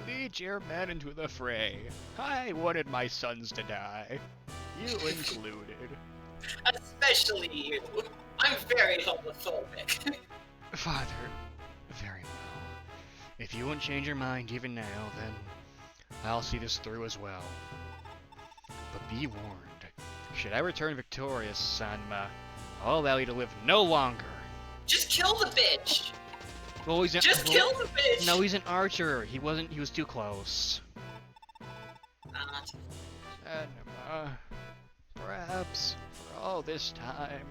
B: Lead your men into the fray. I wanted my sons to die. You included.
A: Especially you. I'm very homophobic.
B: Father, very well. If you won't change your mind even now, then I'll see this through as well. But be warned. Should I return victorious, Sandema, I'll allow you to live no longer.
A: Just kill the bitch!
B: Well,
A: kill the bitch!
B: No, he's an archer. He was too close.
A: Not.
B: Sandema, perhaps for all this time,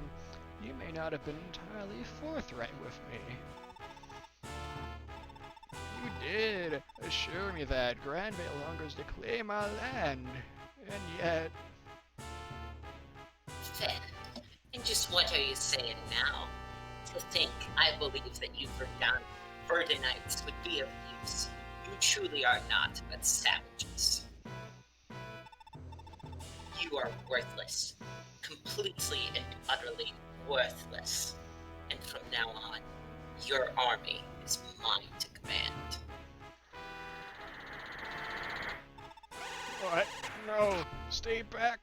B: you may not have been entirely forthright with me. You did assure me that Granville hungers to claim our land, and yet...
A: Fair. And just what are you saying now? To think I believe that you Verdanites would be of use. You truly are not but savages. You are worthless. Completely and utterly worthless. And from now on, your army is mine to command.
B: What? No! Stay back!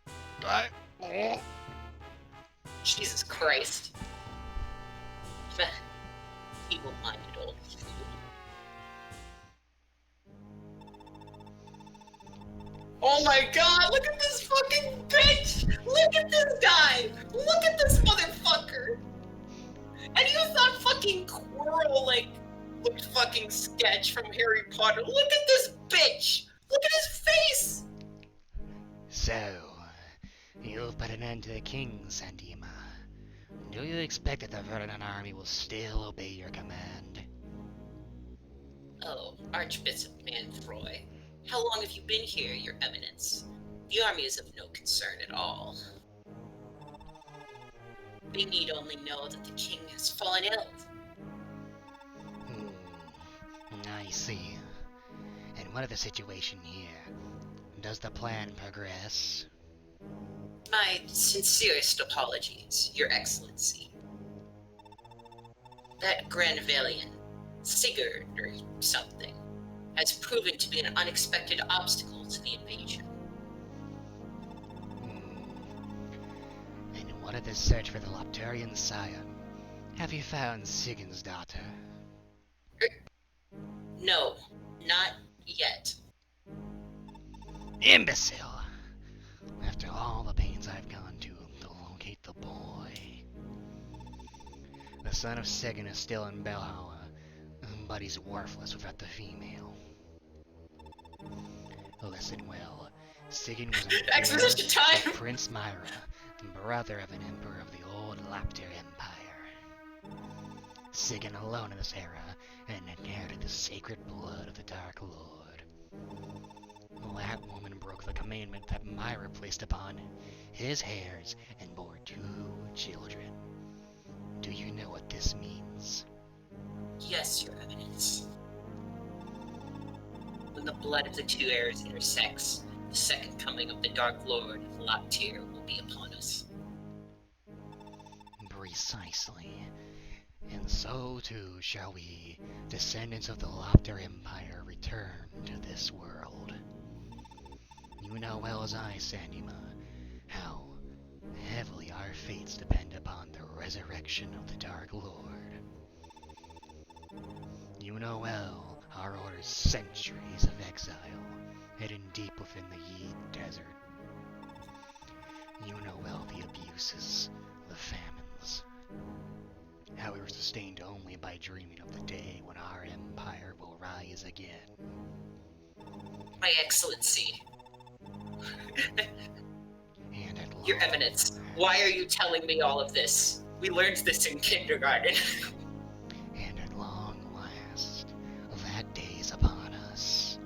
B: Oh.
A: Jesus Christ. Evil-minded old fool. Oh my god, look at this fucking bitch! Look at this guy! Look at this motherfucker! And he was that fucking Quirrell, looked fucking sketch from Harry Potter. Look at this bitch! Look at his face!
B: So, you've put an end to the king, Sandema. Do you expect that the Verdant army will still obey your command?
A: Oh, Archbishop Manfroy. How long have you been here, Your Eminence? The army is of no concern at all. They need only know that the king has fallen ill.
B: I see. And what of the situation here? Does the plan progress?
A: My sincerest apologies, Your Excellency. That Granvillian, Sigurd or something, has proven to be an unexpected obstacle to the invasion.
B: And what of the search for the Lopturian scion? Have you found Sigurd's daughter?
A: No, not yet.
B: Imbecile! After all the pains I've gone to locate the boy. The son of Sigurd is still in Belhalla, but he's worthless without the female. Listen well, Sigurd was an
A: Exposition time!
B: of Prince Myra, brother of an emperor of the old Lapter Empire. Sigurd alone in this era, and inherited the sacred blood of the Dark Lord. That woman broke the commandment that Myra placed upon his heirs and bore 2 children. Do you know what this means?
A: Yes, Your Eminence. When the blood of the 2 heirs intersects, the second coming of the Dark Lord Loptir will be upon us.
B: Precisely. And so too shall we, descendants of the Lopter Empire, return to this world. You know well as I, Sandima, how heavily our fates depend upon the resurrection of the Dark Lord. You know well our order's centuries of exile, hidden deep within the Yeed Desert. You know well the abuses, the famines, how we were sustained only by dreaming of the day when our empire will rise again.
A: My Excellency.
B: And at
A: Your Eminence, why are you telling me all of this? We learned this in kindergarten.
B: And at long last, that day's upon us.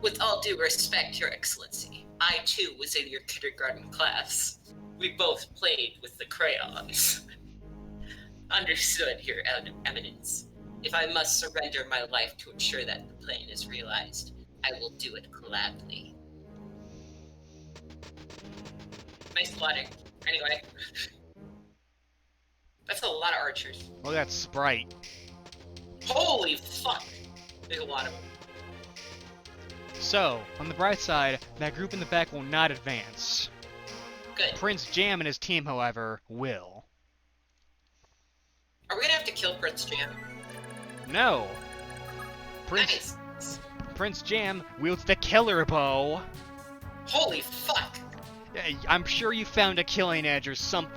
A: With all due respect, Your Excellency, I too was in your kindergarten class. We both played with the crayons. Understood, Your Eminence. If I must surrender my life to ensure that the plan is realized, I will do it gladly. Nice plotting. Anyway. That's a lot of archers.
B: Look at that sprite.
A: Holy fuck! There's a lot of them.
B: So, on the bright side, that group in the back will not advance.
A: Good.
B: Prince Jam and his team, however, will.
A: Are we gonna have to kill Prince Jam?
B: No!
A: Nice!
B: Prince Jam wields the killer bow!
A: Holy fuck!
B: I'm sure you found a killing edge or some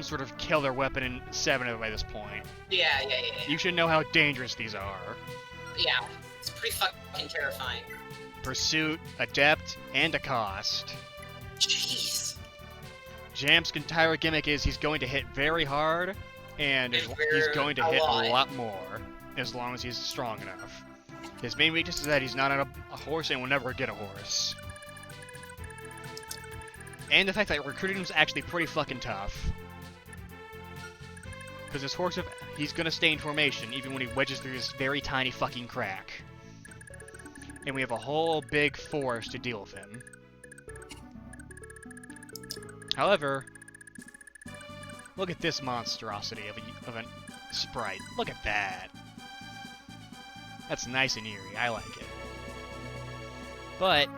B: sort of killer weapon in 7 by this point.
A: Yeah.
B: You should know how dangerous these are.
A: Yeah, it's pretty fucking terrifying.
B: Pursuit, Adept, and a cost.
A: Jeez.
B: Jam's entire gimmick is he's going to hit very hard, and he's going to hit a lot more, as long as he's strong enough. His main weakness is that he's not on a horse and will never get a horse. And the fact that recruiting him is actually pretty fucking tough. Because his horse, he's gonna stay in formation even when he wedges through this very tiny fucking crack. And we have a whole big force to deal with him. However, look at this monstrosity of a sprite. Look at that. That's nice and eerie. I like it. But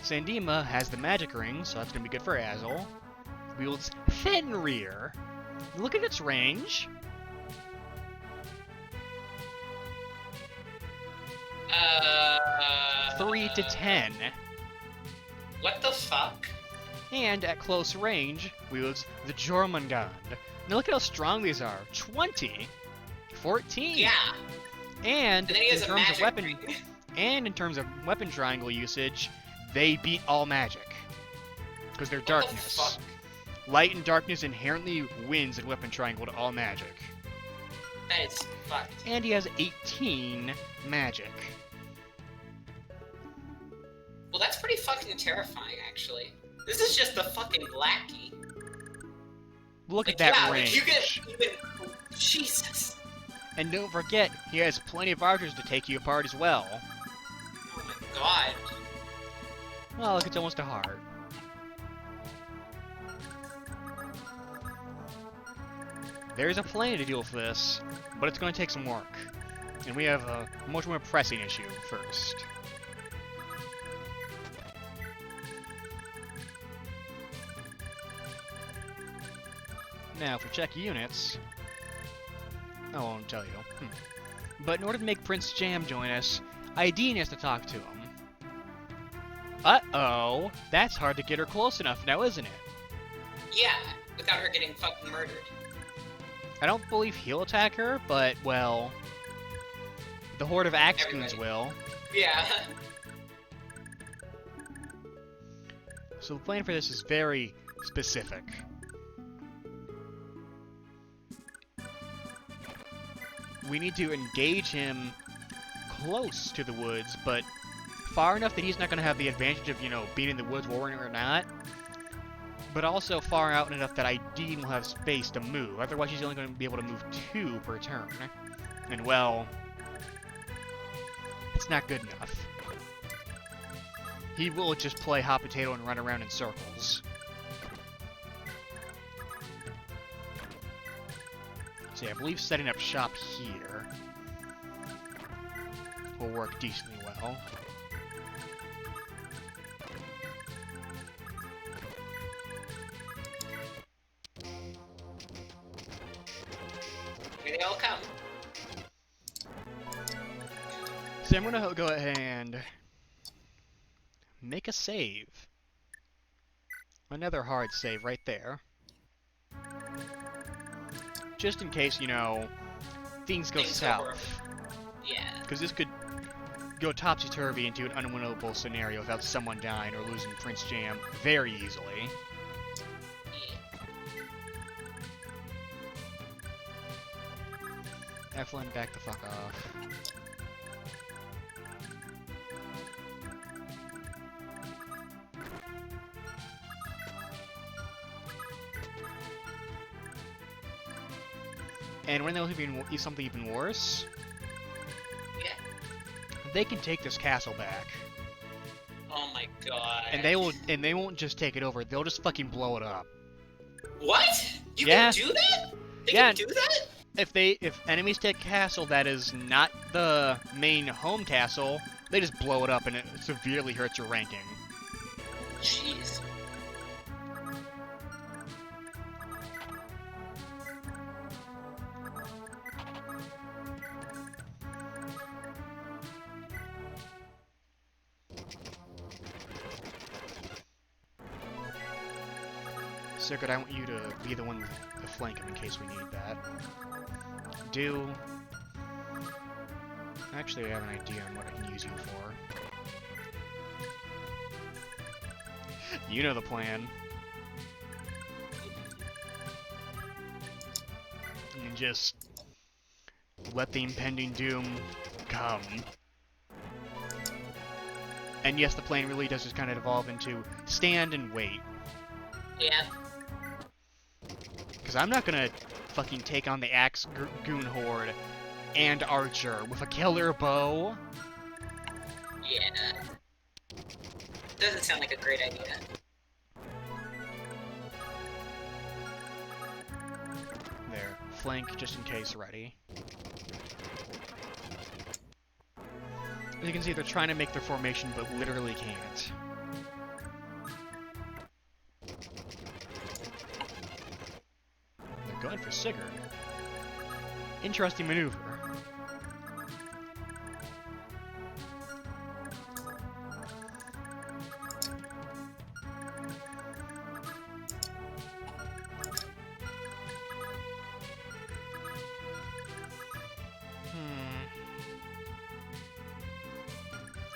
B: Sandima has the magic ring, so that's gonna be good for Azul. Wields Fenrir. Look at its range. 3 to 10.
A: What the fuck?
B: And at close range, wields the Jormungand. Now look at how strong these are. 20. 14.
A: Yeah.
B: And
A: then he has
B: in
A: a
B: terms of
A: magic
B: weapon
A: ring.
B: and in terms of weapon triangle usage, they beat all magic. Because they're darkness.
A: What the fuck?
B: Light and darkness inherently wins in weapon triangle to all magic.
A: That is fucked.
B: And he has 18 magic.
A: Well, that's pretty fucking terrifying, actually. This is just the fucking lackey.
B: Look
A: Like,
B: at that
A: yeah,
B: range.
A: Like you get even... Jesus.
B: And don't forget, he has plenty of archers to take you apart as well.
A: Oh my god.
B: Oh, look, it's almost a heart. There's a plan to deal with this, but it's going to take some work. And we have a much more pressing issue first. Now, if we check units... I won't tell you. But in order to make Prince Jam join us, Ideen has to talk to him. Uh-oh! That's hard to get her close enough now, isn't it?
A: Yeah, without her getting fucking murdered.
B: I don't believe he'll attack her, but, well... the Horde of Axgoons will.
A: Yeah.
B: So the plan for this is very specific. We need to engage him close to the woods, but far enough that he's not going to have the advantage of, you know, being in the woods warring or not. But also far out enough that Ideen will have space to move. Otherwise, she's only going to be able to move 2 per turn. And, well, it's not good enough. he will just play hot potato and run around in circles. So yeah, I believe setting up shop here will work decently well.
A: Here they all come.
B: So I'm gonna go ahead and make a save. Another hard save right there. Just in case, you know, things go south.
A: Yeah.
B: Because this could go topsy-turvy into an unwinnable scenario without someone dying or losing Prince Jam very easily. Evelyn, back the fuck off. And when they'll even something even worse,
A: Yeah.
B: they can take this castle back.
A: Oh my god.
B: And they won't just take it over, they'll just fucking blow it up.
A: What? You
B: Yeah.
A: can do that? They
B: Yeah.
A: can do that?
B: If enemies take a castle that is not the main home castle, they just blow it up and it severely hurts your ranking.
A: Jeez.
B: Sigurd, I want you to be the one to flank him in case we need that. Actually, I have an idea on what I can use you for. You know the plan. And just let the impending doom come. And yes, the plan really does just kind of evolve into stand and wait.
A: Yeah.
B: Because I'm not gonna fucking take on the Axe Goon Horde and Archer with a killer bow.
A: Yeah. Doesn't sound like a great idea.
B: There. Flank, just in case, ready. As you can see, they're trying to make their formation, but literally can't. They're going for Sigurd. Interesting maneuver.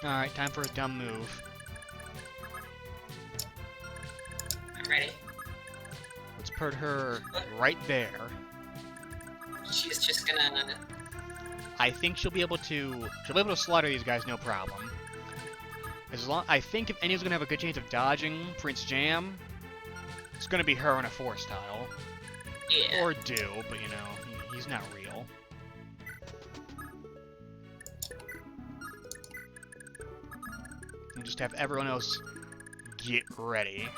B: Alright, time for a dumb move.
A: I'm ready.
B: Let's put her right there.
A: She's just gonna...
B: I think she'll be able to slaughter these guys, no problem. I think if anyone's gonna have a good chance of dodging Prince Jam, it's gonna be her on a 4-style.
A: Yeah.
B: Or Do, but you know, he's not real. And just have everyone else get ready.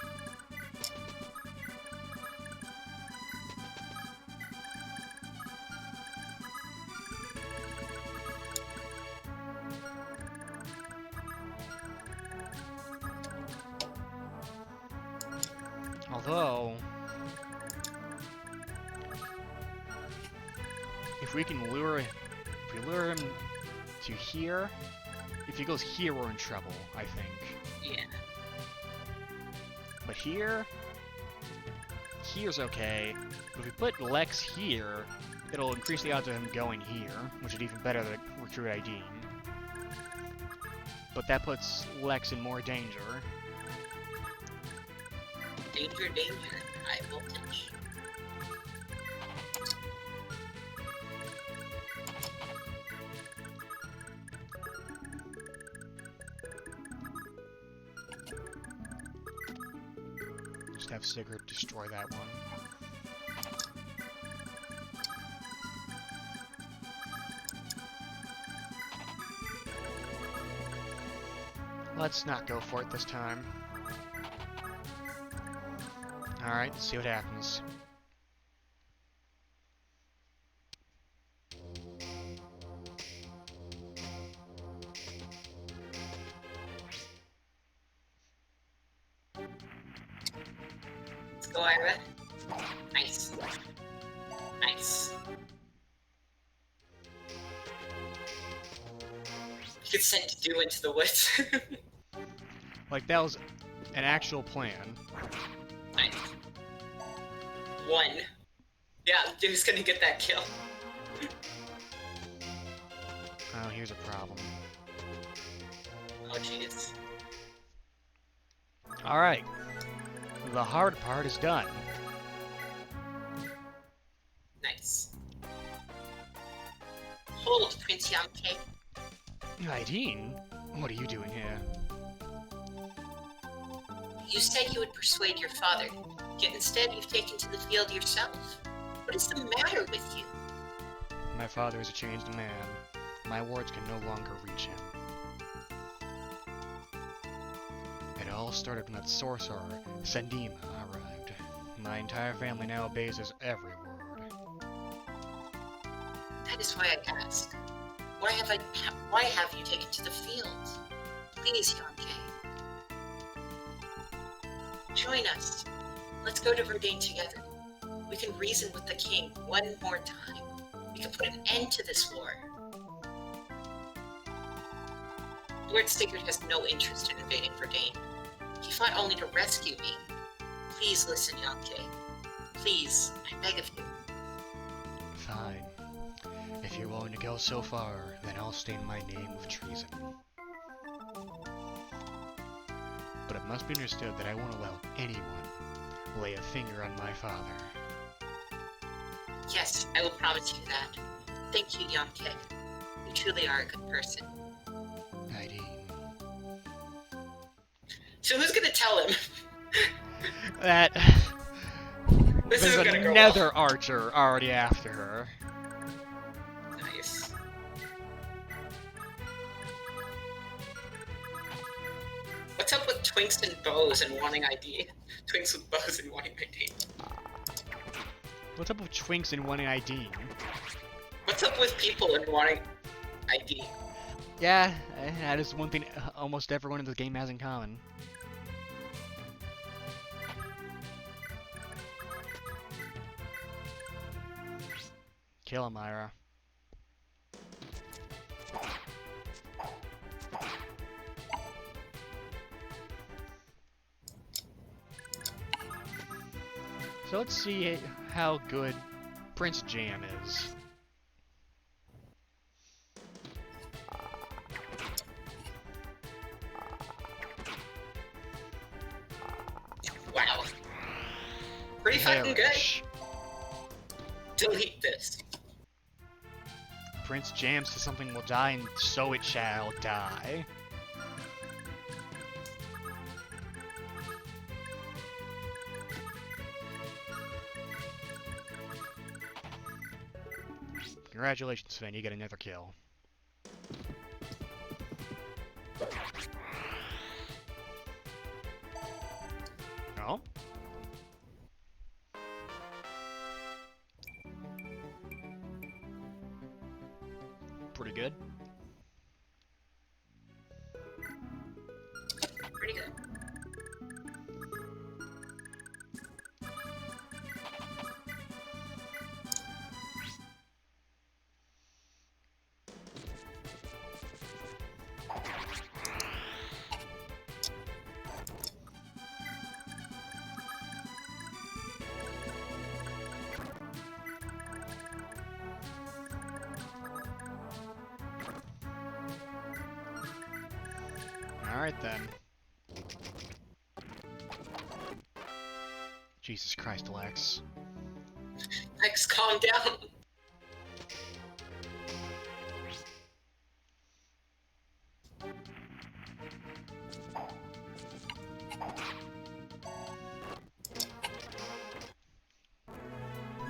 B: Although, if we lure him to here, if he goes here, we're in trouble, I think.
A: Yeah.
B: But here's okay. But if we put Lex here, it'll increase the odds of him going here, which is even better than Recruit ID. But that puts Lex in more danger.
A: Danger, danger. High voltage.
B: Just have Sigurd destroy that one. Let's not go for it this time. Alright, let's see what happens.
A: Let's go, Ira. Nice. Nice. You get sent to do into the woods.
B: Like, that was an actual plan.
A: Nice. 1. Yeah, dude's gonna get that kill.
B: Oh, here's a problem.
A: Oh, jeez.
B: Alright. The hard part is done.
A: Nice. Hold, Prince Yamke.
B: Aideen? What are you doing here?
A: You said you would persuade your father, yet instead you've taken to the field yourself. What is the matter with you?
B: My father is a changed man. My words can no longer reach him. It all started when that sorcerer, Sandima, arrived. My entire family now obeys his every word.
A: That is why I ask. Why have you taken to the field? Please, Yamke. Join us. Let's go to Verdane together. We can reason with the king one more time. We can put an end to this war. Lord Sigurd has no interest in invading Verdane. He fought only to rescue me. Please listen, Yamke. Please, I beg of you.
B: Fine. If you're willing to go so far, then I'll stain my name with treason. But it must be understood that I won't allow anyone lay a finger on my father.
A: Yes, I will promise you that. Thank you, Yamke. You truly are a good person.
B: Aideen.
A: So who's gonna tell him?
B: That...
A: This
B: There's
A: isn't gonna go
B: another
A: well.
B: archer already after her.
A: Nice. What's up with twinks and bows and wanting ID? Twinks with bows and wanting ID.
B: What's up with twinks and wanting ID?
A: What's up with people and wanting ID?
B: Yeah, that is one thing almost everyone in the game has in common. Kill him, Myra. So let's see how good Prince Jam is.
A: Wow. Pretty fucking good.
B: Perish.
A: Delete this.
B: Prince Jam says something will die, and so it shall die. Congratulations, Sven, you get another kill. Oh? Pretty good.
A: Pretty good.
B: Alright then. Jesus Christ, Lex.
A: Lex, calm down.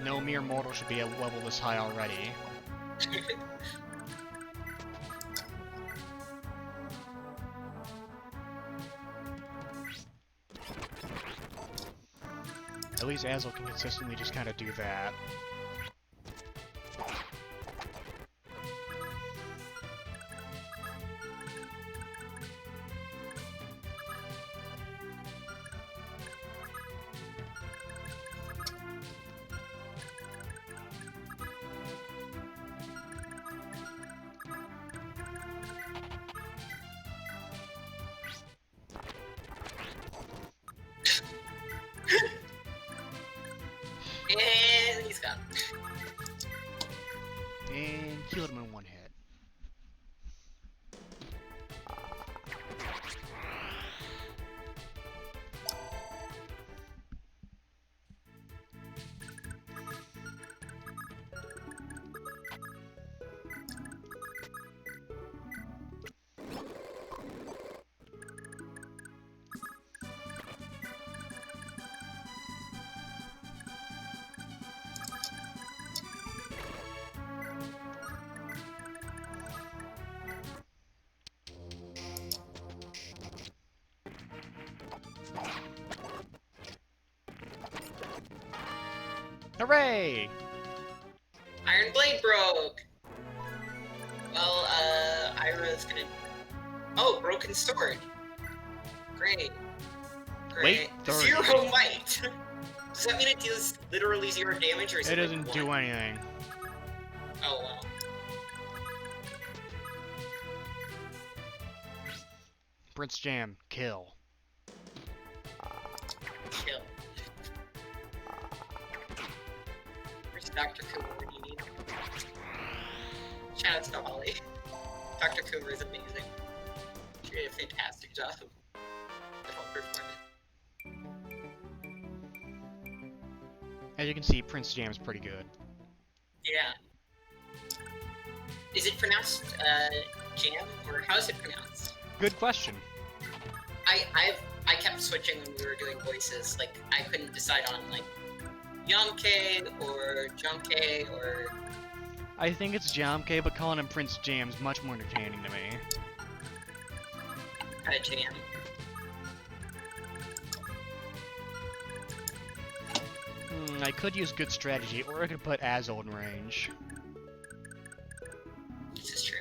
B: No mere mortal should be at a level this high already. At least Azel can consistently just kind of do that.
A: And he's gone.
B: And killed him in one hit. Hooray!
A: Iron Blade broke! Well, Ira's gonna... Oh, Broken Sword. Great.
B: Wait, 30.
A: Zero might! Does that mean it deals literally 0 damage, or is it
B: It
A: like
B: doesn't
A: 1?
B: do anything.
A: Oh, well.
B: Prince Jam, kill.
A: Chill. Where's Dr. Coomer when you need him? Shout out to Holly. Dr. Coomer is amazing. She did a fantastic job. I hope performance.
B: As you can see, Prince Jam's pretty good.
A: Yeah. Is it pronounced, Jam, or how is it pronounced?
B: Good question.
A: I kept switching when we were doing voices. Like, I couldn't decide on, like, Yonke or Junke or...
B: I think it's Jamke, but calling him Prince Jam's much more entertaining to me.
A: Jam.
B: I could use good strategy, or I could put Azel in range.
A: This is true.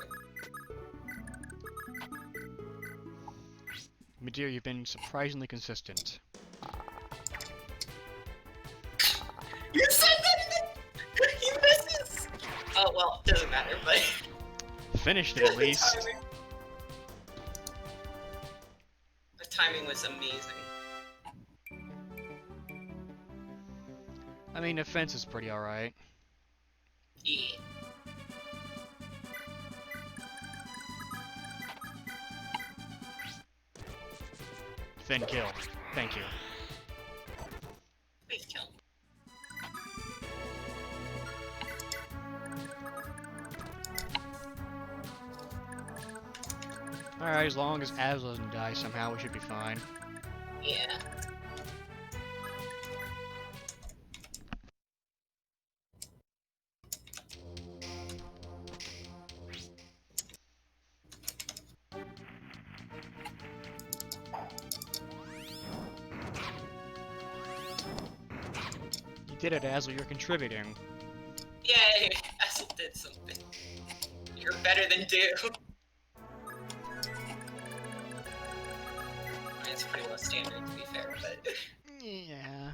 B: Madeir, you've been surprisingly consistent.
A: You said that! He misses! Oh, well, doesn't matter, but...
B: Finished it, at least.
A: The timing was amazing.
B: I mean, defense is pretty alright.
A: Yeah.
B: Then kill. Thank you.
A: Please kill.
B: Alright, as long as Azel doesn't die somehow, we should be fine.
A: Yeah.
B: You did it, Azel, you're contributing.
A: Yay! Essel did something. You're better than Do. I mean, it's pretty low standard, to be fair, but...
B: Yeah.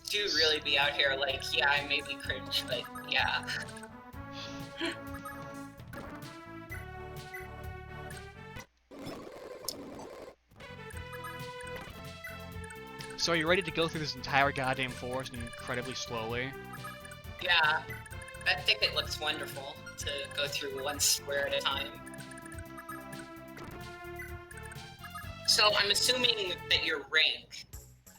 A: Do really be out here like, yeah, I may be cringe, but yeah.
B: So are you ready to go through this entire goddamn forest incredibly slowly?
A: Yeah. That thicket looks wonderful to go through one square at a time. So I'm assuming that your rank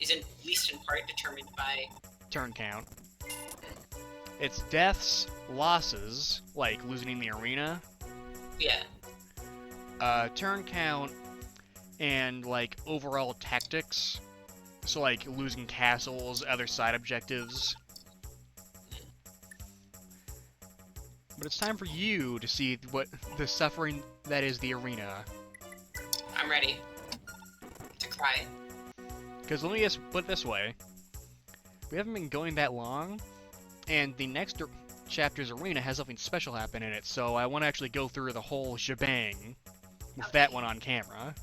A: is at least in part determined by...
B: Turn count. It's deaths, losses, like losing the arena,
A: Yeah.
B: turn count, and like overall tactics. So like losing castles, other side objectives. But it's time for you to see what the suffering that is the arena.
A: I'm ready to cry.
B: Because let me just put it this way. We haven't been going that long, and the next chapter's arena has something special happen in it, so I want to actually go through the whole shebang with that one on camera.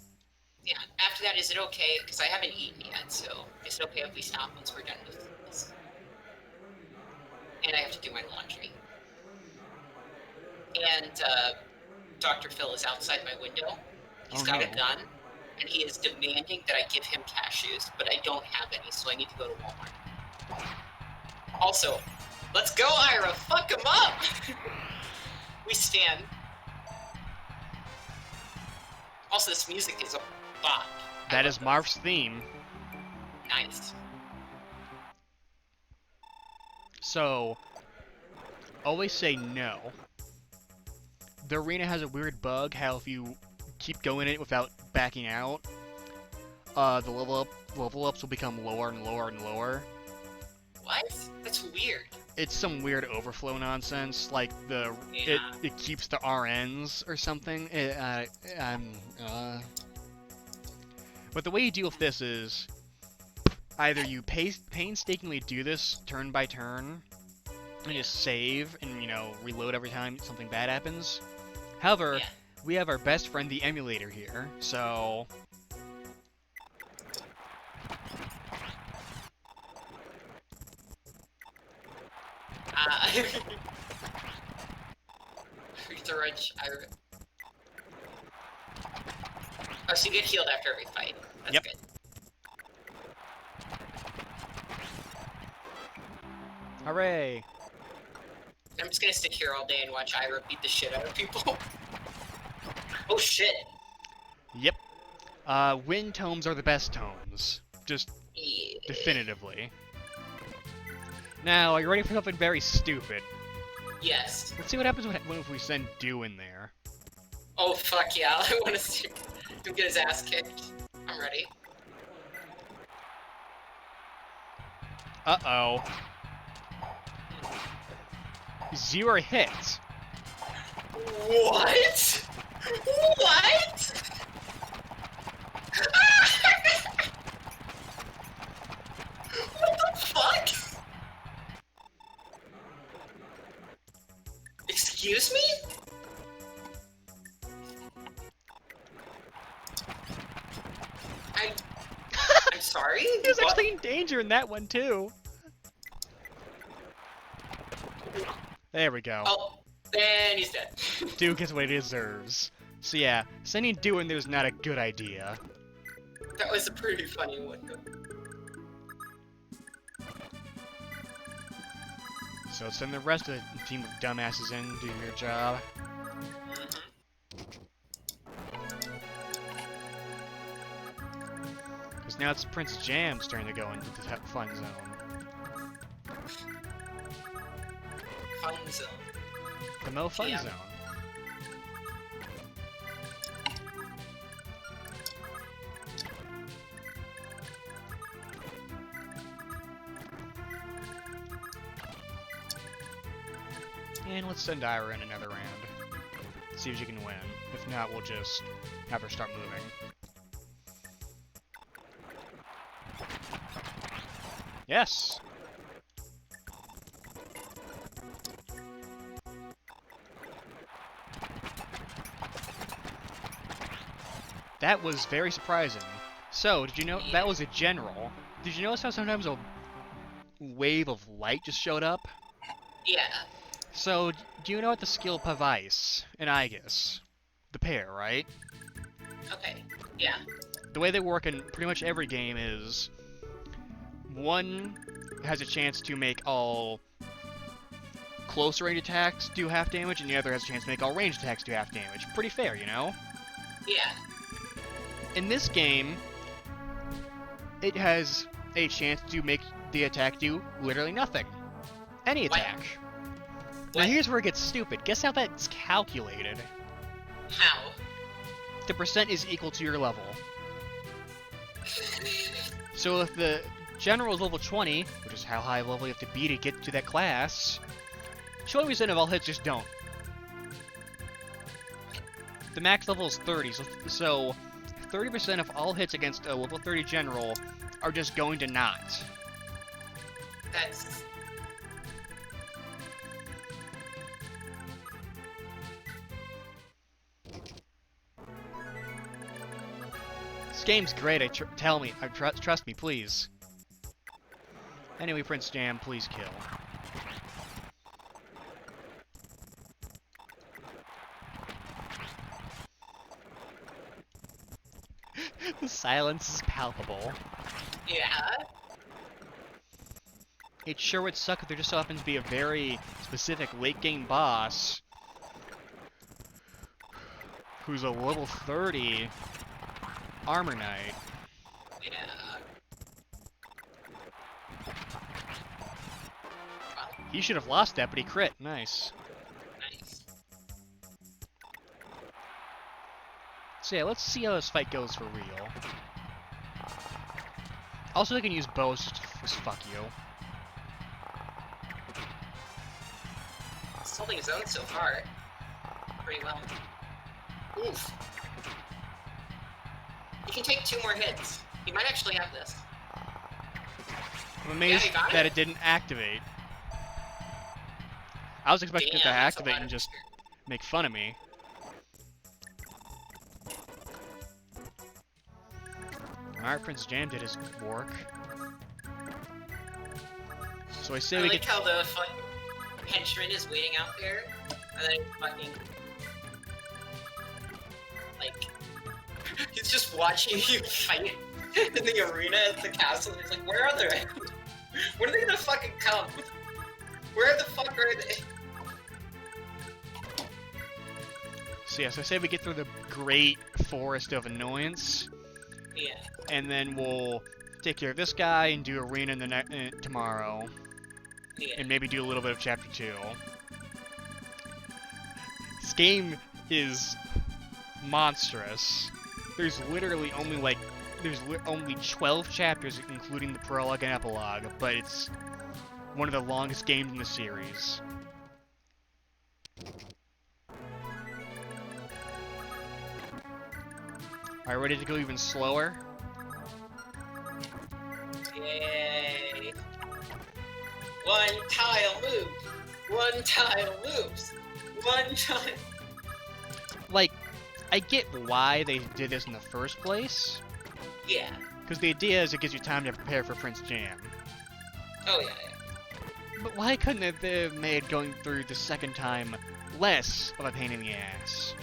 A: Yeah, after that, is it okay? Because I haven't eaten yet, so is it okay if we stop once we're done with this? And I have to do my laundry. And Dr. Phil is outside my window. He's got a gun, and he is demanding that I give him cashews, but I don't have any, so I need to go to Walmart. Also, let's go, Ira! Fuck him up! We stand. Also, this music is a bop.
B: That is Marv's theme.
A: Nice.
B: So, always say no. The arena has a weird bug, how if you keep going in it without backing out, the level ups will become lower and lower and lower.
A: What? That's weird.
B: It's some weird overflow nonsense, like it keeps the RNs or something. But the way you deal with this is either you painstakingly do this turn by turn and just save and, reload every time something bad happens. However, we have our best friend, the emulator, here, so...
A: Oh, so you get healed after every fight. That's
B: Yep.
A: good.
B: Hooray!
A: I'm just gonna stick here all day and watch Ira beat the shit out of people. Oh shit!
B: Yep. Wind tomes are the best tomes. Just definitively. Now, are you ready for something very stupid?
A: Yes.
B: Let's see what happens if we send Dew in there.
A: Oh fuck yeah, I wanna see him get his ass kicked. I'm ready.
B: Uh-oh. 0 hits.
A: What? What? What the fuck? Excuse me? I'm sorry?
B: He was actually in danger in that one, too. There we go.
A: Oh, and he's dead.
B: Dew gets what he deserves. So yeah, sending Dew in there is not a good idea.
A: That was a pretty funny one.
B: So send the rest of the team of dumbasses in to do your job. Because now it's Prince Jam's turn to go into the fun zone.
A: Fun zone.
B: The Mo Fun
A: Yeah.
B: Zone. And let's send Ira in another round. See if she can win. If not, we'll just have her start moving. Yes! That was very surprising. So, did you know that was a general? Did you notice how sometimes a wave of light just showed up?
A: Yeah.
B: So, do you know what the skill Pavice and Aegis? The pair, right?
A: Okay. Yeah.
B: The way they work in pretty much every game is one has a chance to make all close range attacks do half damage, and the other has a chance to make all range attacks do half damage. Pretty fair, you know?
A: Yeah.
B: In this game, it has a chance to make the attack do literally nothing. Any attack. Now here's where it gets stupid. Guess how that's calculated?
A: How?
B: The percent is equal to your level. So if the general is level 20, which is how high level you have to be to get to that class, 20% of all hits just don't the max level is 30, so 30% of all hits against a level 30 general are just going to not.
A: That's...
B: This game's great, tell me, trust me, please. Anyway, Prince Jam, please kill. The silence is palpable.
A: Yeah.
B: It sure would suck if there just so happens to be a very specific late-game boss who's a level 30 armor knight.
A: Yeah.
B: He should have lost that, but he crit. Nice.
A: Nice.
B: So yeah, let's see how this fight goes for real. Also, I can use bows just fuck you.
A: It's holding his own so far. Pretty well. Oof. He can take 2 more hits. He might actually have this.
B: I'm amazed
A: Yeah, he got
B: that
A: it.
B: it didn't activate. I was expecting it to
A: Damn, that's a
B: activate
A: lot
B: and
A: of
B: just
A: booster.
B: make fun of me. Alright, Prince Jam did his work. So I say
A: I
B: we
A: like
B: get...
A: how the fucking henchman is waiting out there, and then fucking... Like... He's just watching you fight in the arena at the castle, and he's like, where are they? When are they gonna fucking come? Where the fuck are they?
B: So yes, I say we get through the great forest of annoyance,
A: Yeah.
B: and then we'll take care of this guy and do arena in the tomorrow,
A: Yeah.
B: and maybe do a little bit of chapter 2. This game is monstrous. There's literally only like only 12 chapters, including the prologue and epilogue, but it's one of the longest games in the series. Alright, ready to go even slower?
A: Yay. One tile move. One tile moves. One tile.
B: Like, I get why they did this in the first place,
A: Yeah.
B: because the idea is it gives you time to prepare for Prince Jam.
A: Oh, yeah.
B: But why couldn't they have made going through the second time less of a pain in the ass?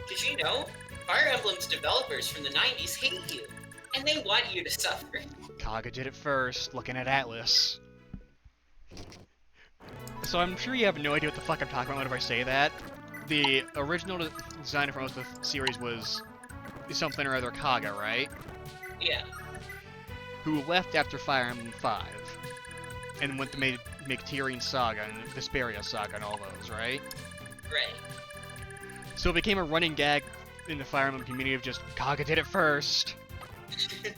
A: Did you know? Fire Emblem's developers from the 90s hate you. And they want you to suffer.
B: Kaga did it first, looking at Atlas. So I'm sure you have no idea what the fuck I'm talking about whenever I say that. The original designer for most of the series was something or other Kaga, right?
A: Yeah.
B: Who left after Fire Emblem 5. And went to make Tyrian Saga and Vesperia Saga and all those, right?
A: Right.
B: So it became a running gag in the Fire Emblem community of just, Kaga did it first.
A: Nice.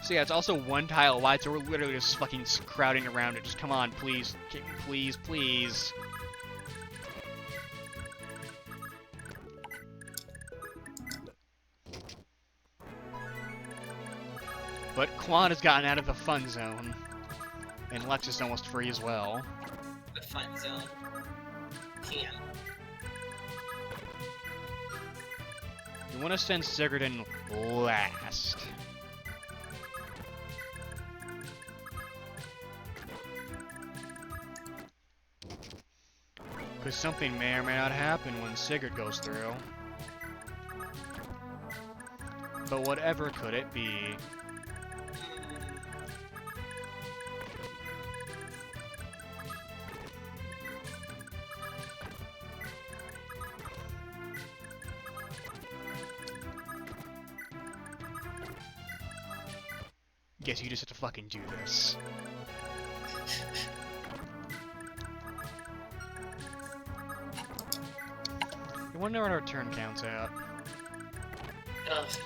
B: So yeah, it's also one tile wide, so we're literally just fucking crowding around it. Just come on, please, please, please. But Quan has gotten out of the fun zone, and Lex is almost free as well.
A: The fun zone. Damn.
B: You want to send Sigurd in last. Because something may or may not happen when Sigurd goes through. But whatever could it be? Guess you just have to fucking do this. I wonder what our turn counts at.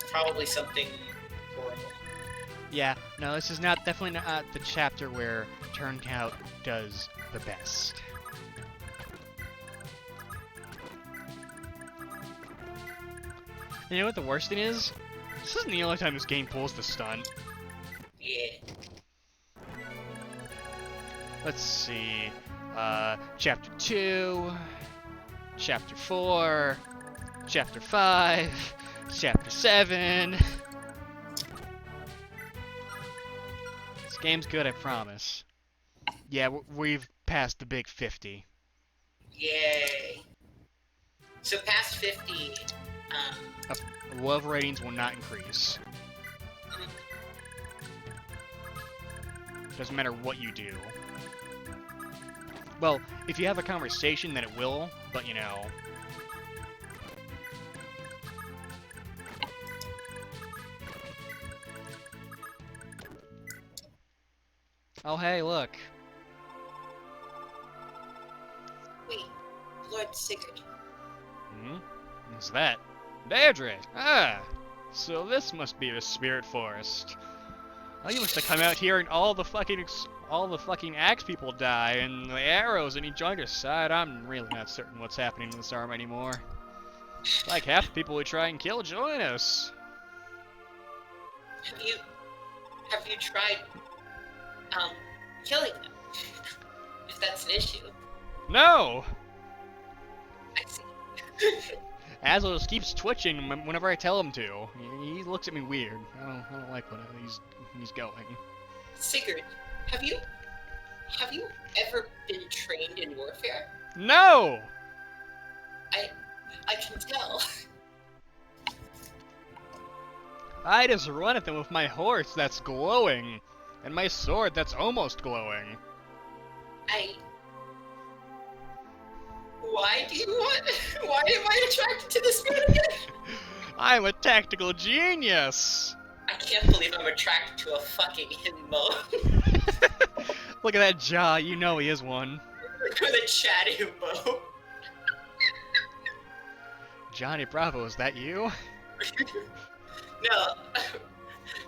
A: Probably something horrible.
B: Yeah, no, this is definitely not the chapter where turn count does the best. You know what the worst thing is? This isn't the only time this game pulls the stunt.
A: Yeah.
B: Let's see. Chapter 2, Chapter 4, Chapter 5, Chapter 7. This game's good, I promise. Yeah, we've passed the big 50.
A: Yay. So past 50,
B: Love ratings will not increase. Doesn't matter what you do. Well, if you have a conversation, then it will, but you know. Oh, hey, look.
A: wait, Lord Sigurd.
B: Hmm? What's that? Deirdre! Ah! So this must be the spirit forest. Oh, you must have come out here and all the fucking axe people die, and the arrows, and he joined your side. I'm really not certain what's happening in this arm anymore. Like half the people we try and kill join us.
A: Have you tried, killing them? If that's an issue.
B: No!
A: I see.
B: Azul just keeps twitching whenever I tell him to. He looks at me weird. I don't like what he's going.
A: Sigurd, have you ever been trained in warfare?
B: No!
A: I can tell.
B: I just run at them with my horse that's glowing, and my sword that's almost glowing.
A: Why am I attracted to this man again?
B: I'm a tactical genius!
A: I can't believe I'm attracted to a fucking himbo.
B: Look at that jaw, you know he is one.
A: With a chat himbo.
B: Johnny Bravo, is that you?
A: No,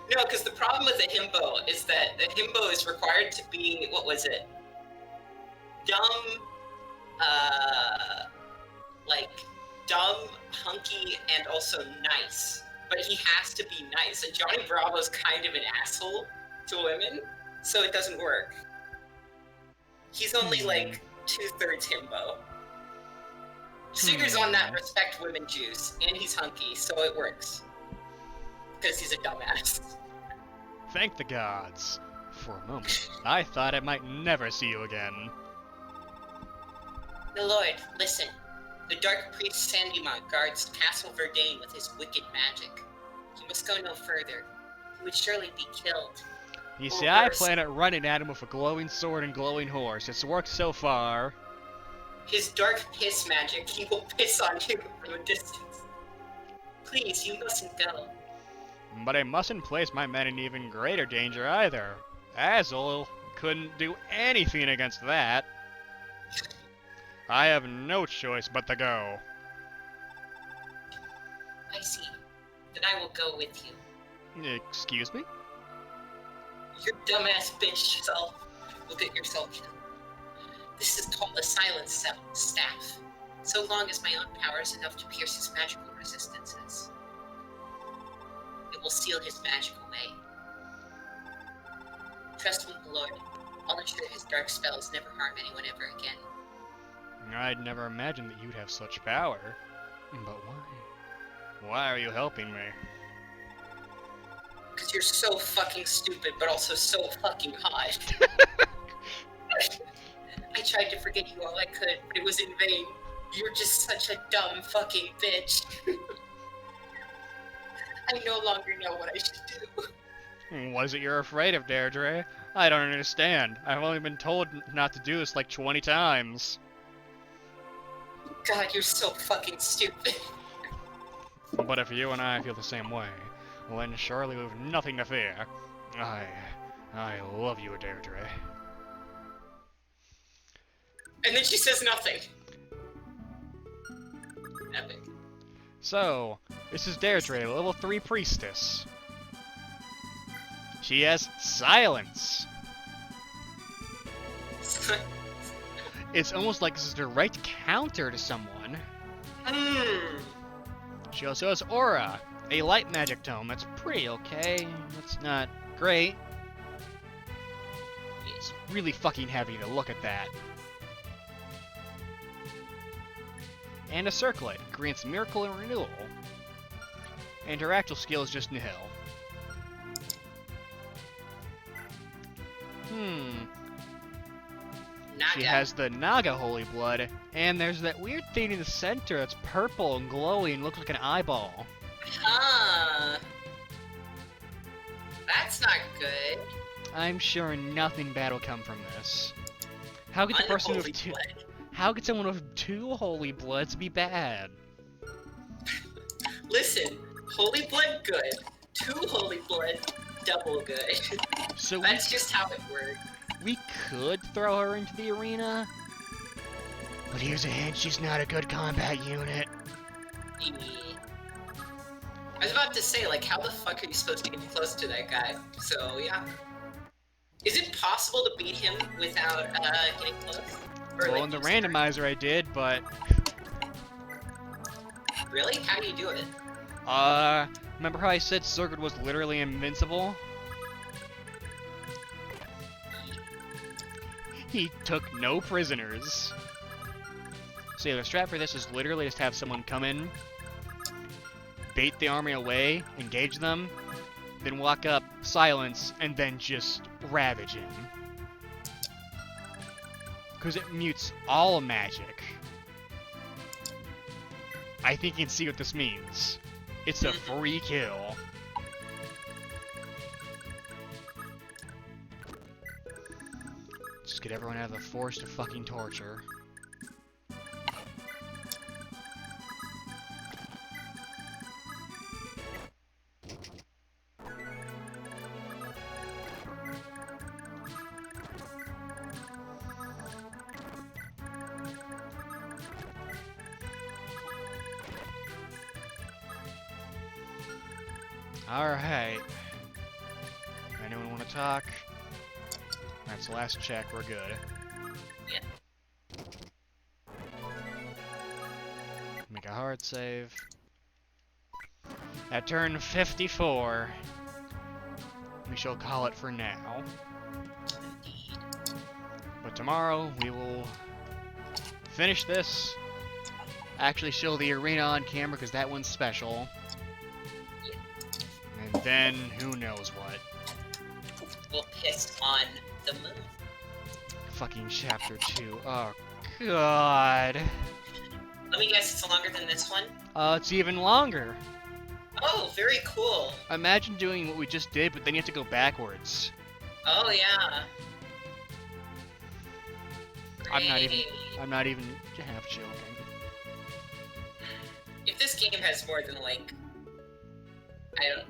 A: because the problem with a himbo is that the himbo is required to be, what was it? Dumb, dumb, hunky, and also nice. But he has to be nice, and Johnny Bravo's kind of an asshole to women, so it doesn't work. He's only like 2/3 himbo. Sigurd's on that respect women juice, and he's hunky, so it works. Because he's a dumbass.
B: Thank the gods. For a moment, I thought I might never see you again.
A: My lord, listen. The Dark Priest Sandymont guards Castle Verdane with his wicked magic. He must go no further. He would surely be killed.
B: You see, I plan on running at him with a glowing sword and glowing horse. It's worked so far.
A: His dark piss magic, he will piss on you from a distance. Please, you mustn't go.
B: But I mustn't place my men in even greater danger either. Azul couldn't do anything against that. I have no choice but to go.
A: I see. Then I will go with you.
B: Excuse me?
A: Your dumbass bitch self will get yourself killed. This is called a silence staff. So long as my own power is enough to pierce his magical resistances, it will seal his magic away. Trust me, Lord. I'll ensure his dark spells never harm anyone ever again.
B: I'd never imagined that you'd have such power. But why? Why are you helping me?
A: Because you're so fucking stupid, but also so fucking hot. I tried to forget you all I could, but it was in vain. You're just such a dumb fucking bitch. I no longer know what I should do.
B: What is it you're afraid of, Deirdre? I don't understand. I've only been told not to do this like 20 times.
A: God, you're so fucking stupid.
B: But if you and I feel the same way, well then surely we've nothing to fear. I love you, Deirdre.
A: And then she says nothing. Epic.
B: So, this is Deirdre, level 3 priestess. She has silence. It's almost like this is a direct counter to someone. She also has Aura, a light magic tome. That's pretty okay. That's not great. It's really fucking heavy to look at that. And a Circlet, grants Miracle and Renewal. And her actual skill is just nihil.
A: Naga.
B: She has the Naga Holy Blood, and there's that weird thing in the center that's purple and glowy and looks like an eyeball.
A: Huh. That's not good.
B: I'm sure nothing bad will come from this. How could the person
A: Unholy
B: with two?
A: blood.
B: How could someone with 2 Holy Bloods be bad?
A: Listen, Holy Blood good. 2 Holy Blood, double good.
B: So
A: That's just how it works.
B: we could throw her into the arena, but here's a hint: she's not a good combat unit.
A: Yeah. I was about to say, like, how the fuck are you supposed to get close to that guy? So, yeah. Is it possible to beat him without, getting close? Or,
B: Well,
A: like,
B: in the
A: use-
B: randomizer I did, but
A: Really? How do you do it?
B: remember how I said Sigurd was literally invincible? He took no prisoners. So yeah, the strat for this is literally just have someone come in, bait the army away, engage them, then walk up, silence, and then just ravage him. Because it mutes all magic. I think you can see what this means. It's a free kill. Just get everyone out of the forest of fucking torture. Alright. Anyone want to talk? That's the last check, we're good.
A: Yeah.
B: Make a hard save. At turn 54, we shall call it for now.
A: Indeed.
B: But tomorrow, we will finish this. Actually show the arena on camera, because that one's special. And then, who knows what.
A: We'll piss on the moon.
B: Fucking chapter 2. Oh, God.
A: Let me guess, it's longer than this one?
B: It's even longer.
A: Oh, very cool.
B: Imagine doing what we just did, but then you have to go backwards.
A: Oh, yeah.
B: I'm not even
A: Great.
B: half joking.
A: If this game has more than, like...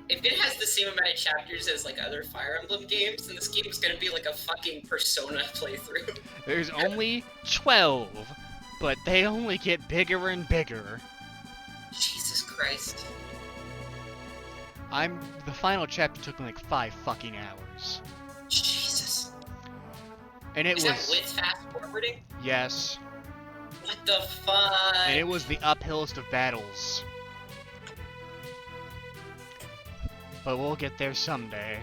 A: if it has the same amount of chapters as, like, other Fire Emblem games, then this game's gonna be like a fucking Persona playthrough.
B: There's only 12, but they only get bigger and bigger.
A: Jesus Christ.
B: The final chapter took me like 5 fucking hours.
A: Jesus.
B: And it
A: Is
B: was...
A: that with fast forwarding?
B: Yes.
A: What the fuck?
B: And it was the uphillest of battles. But we'll get there someday.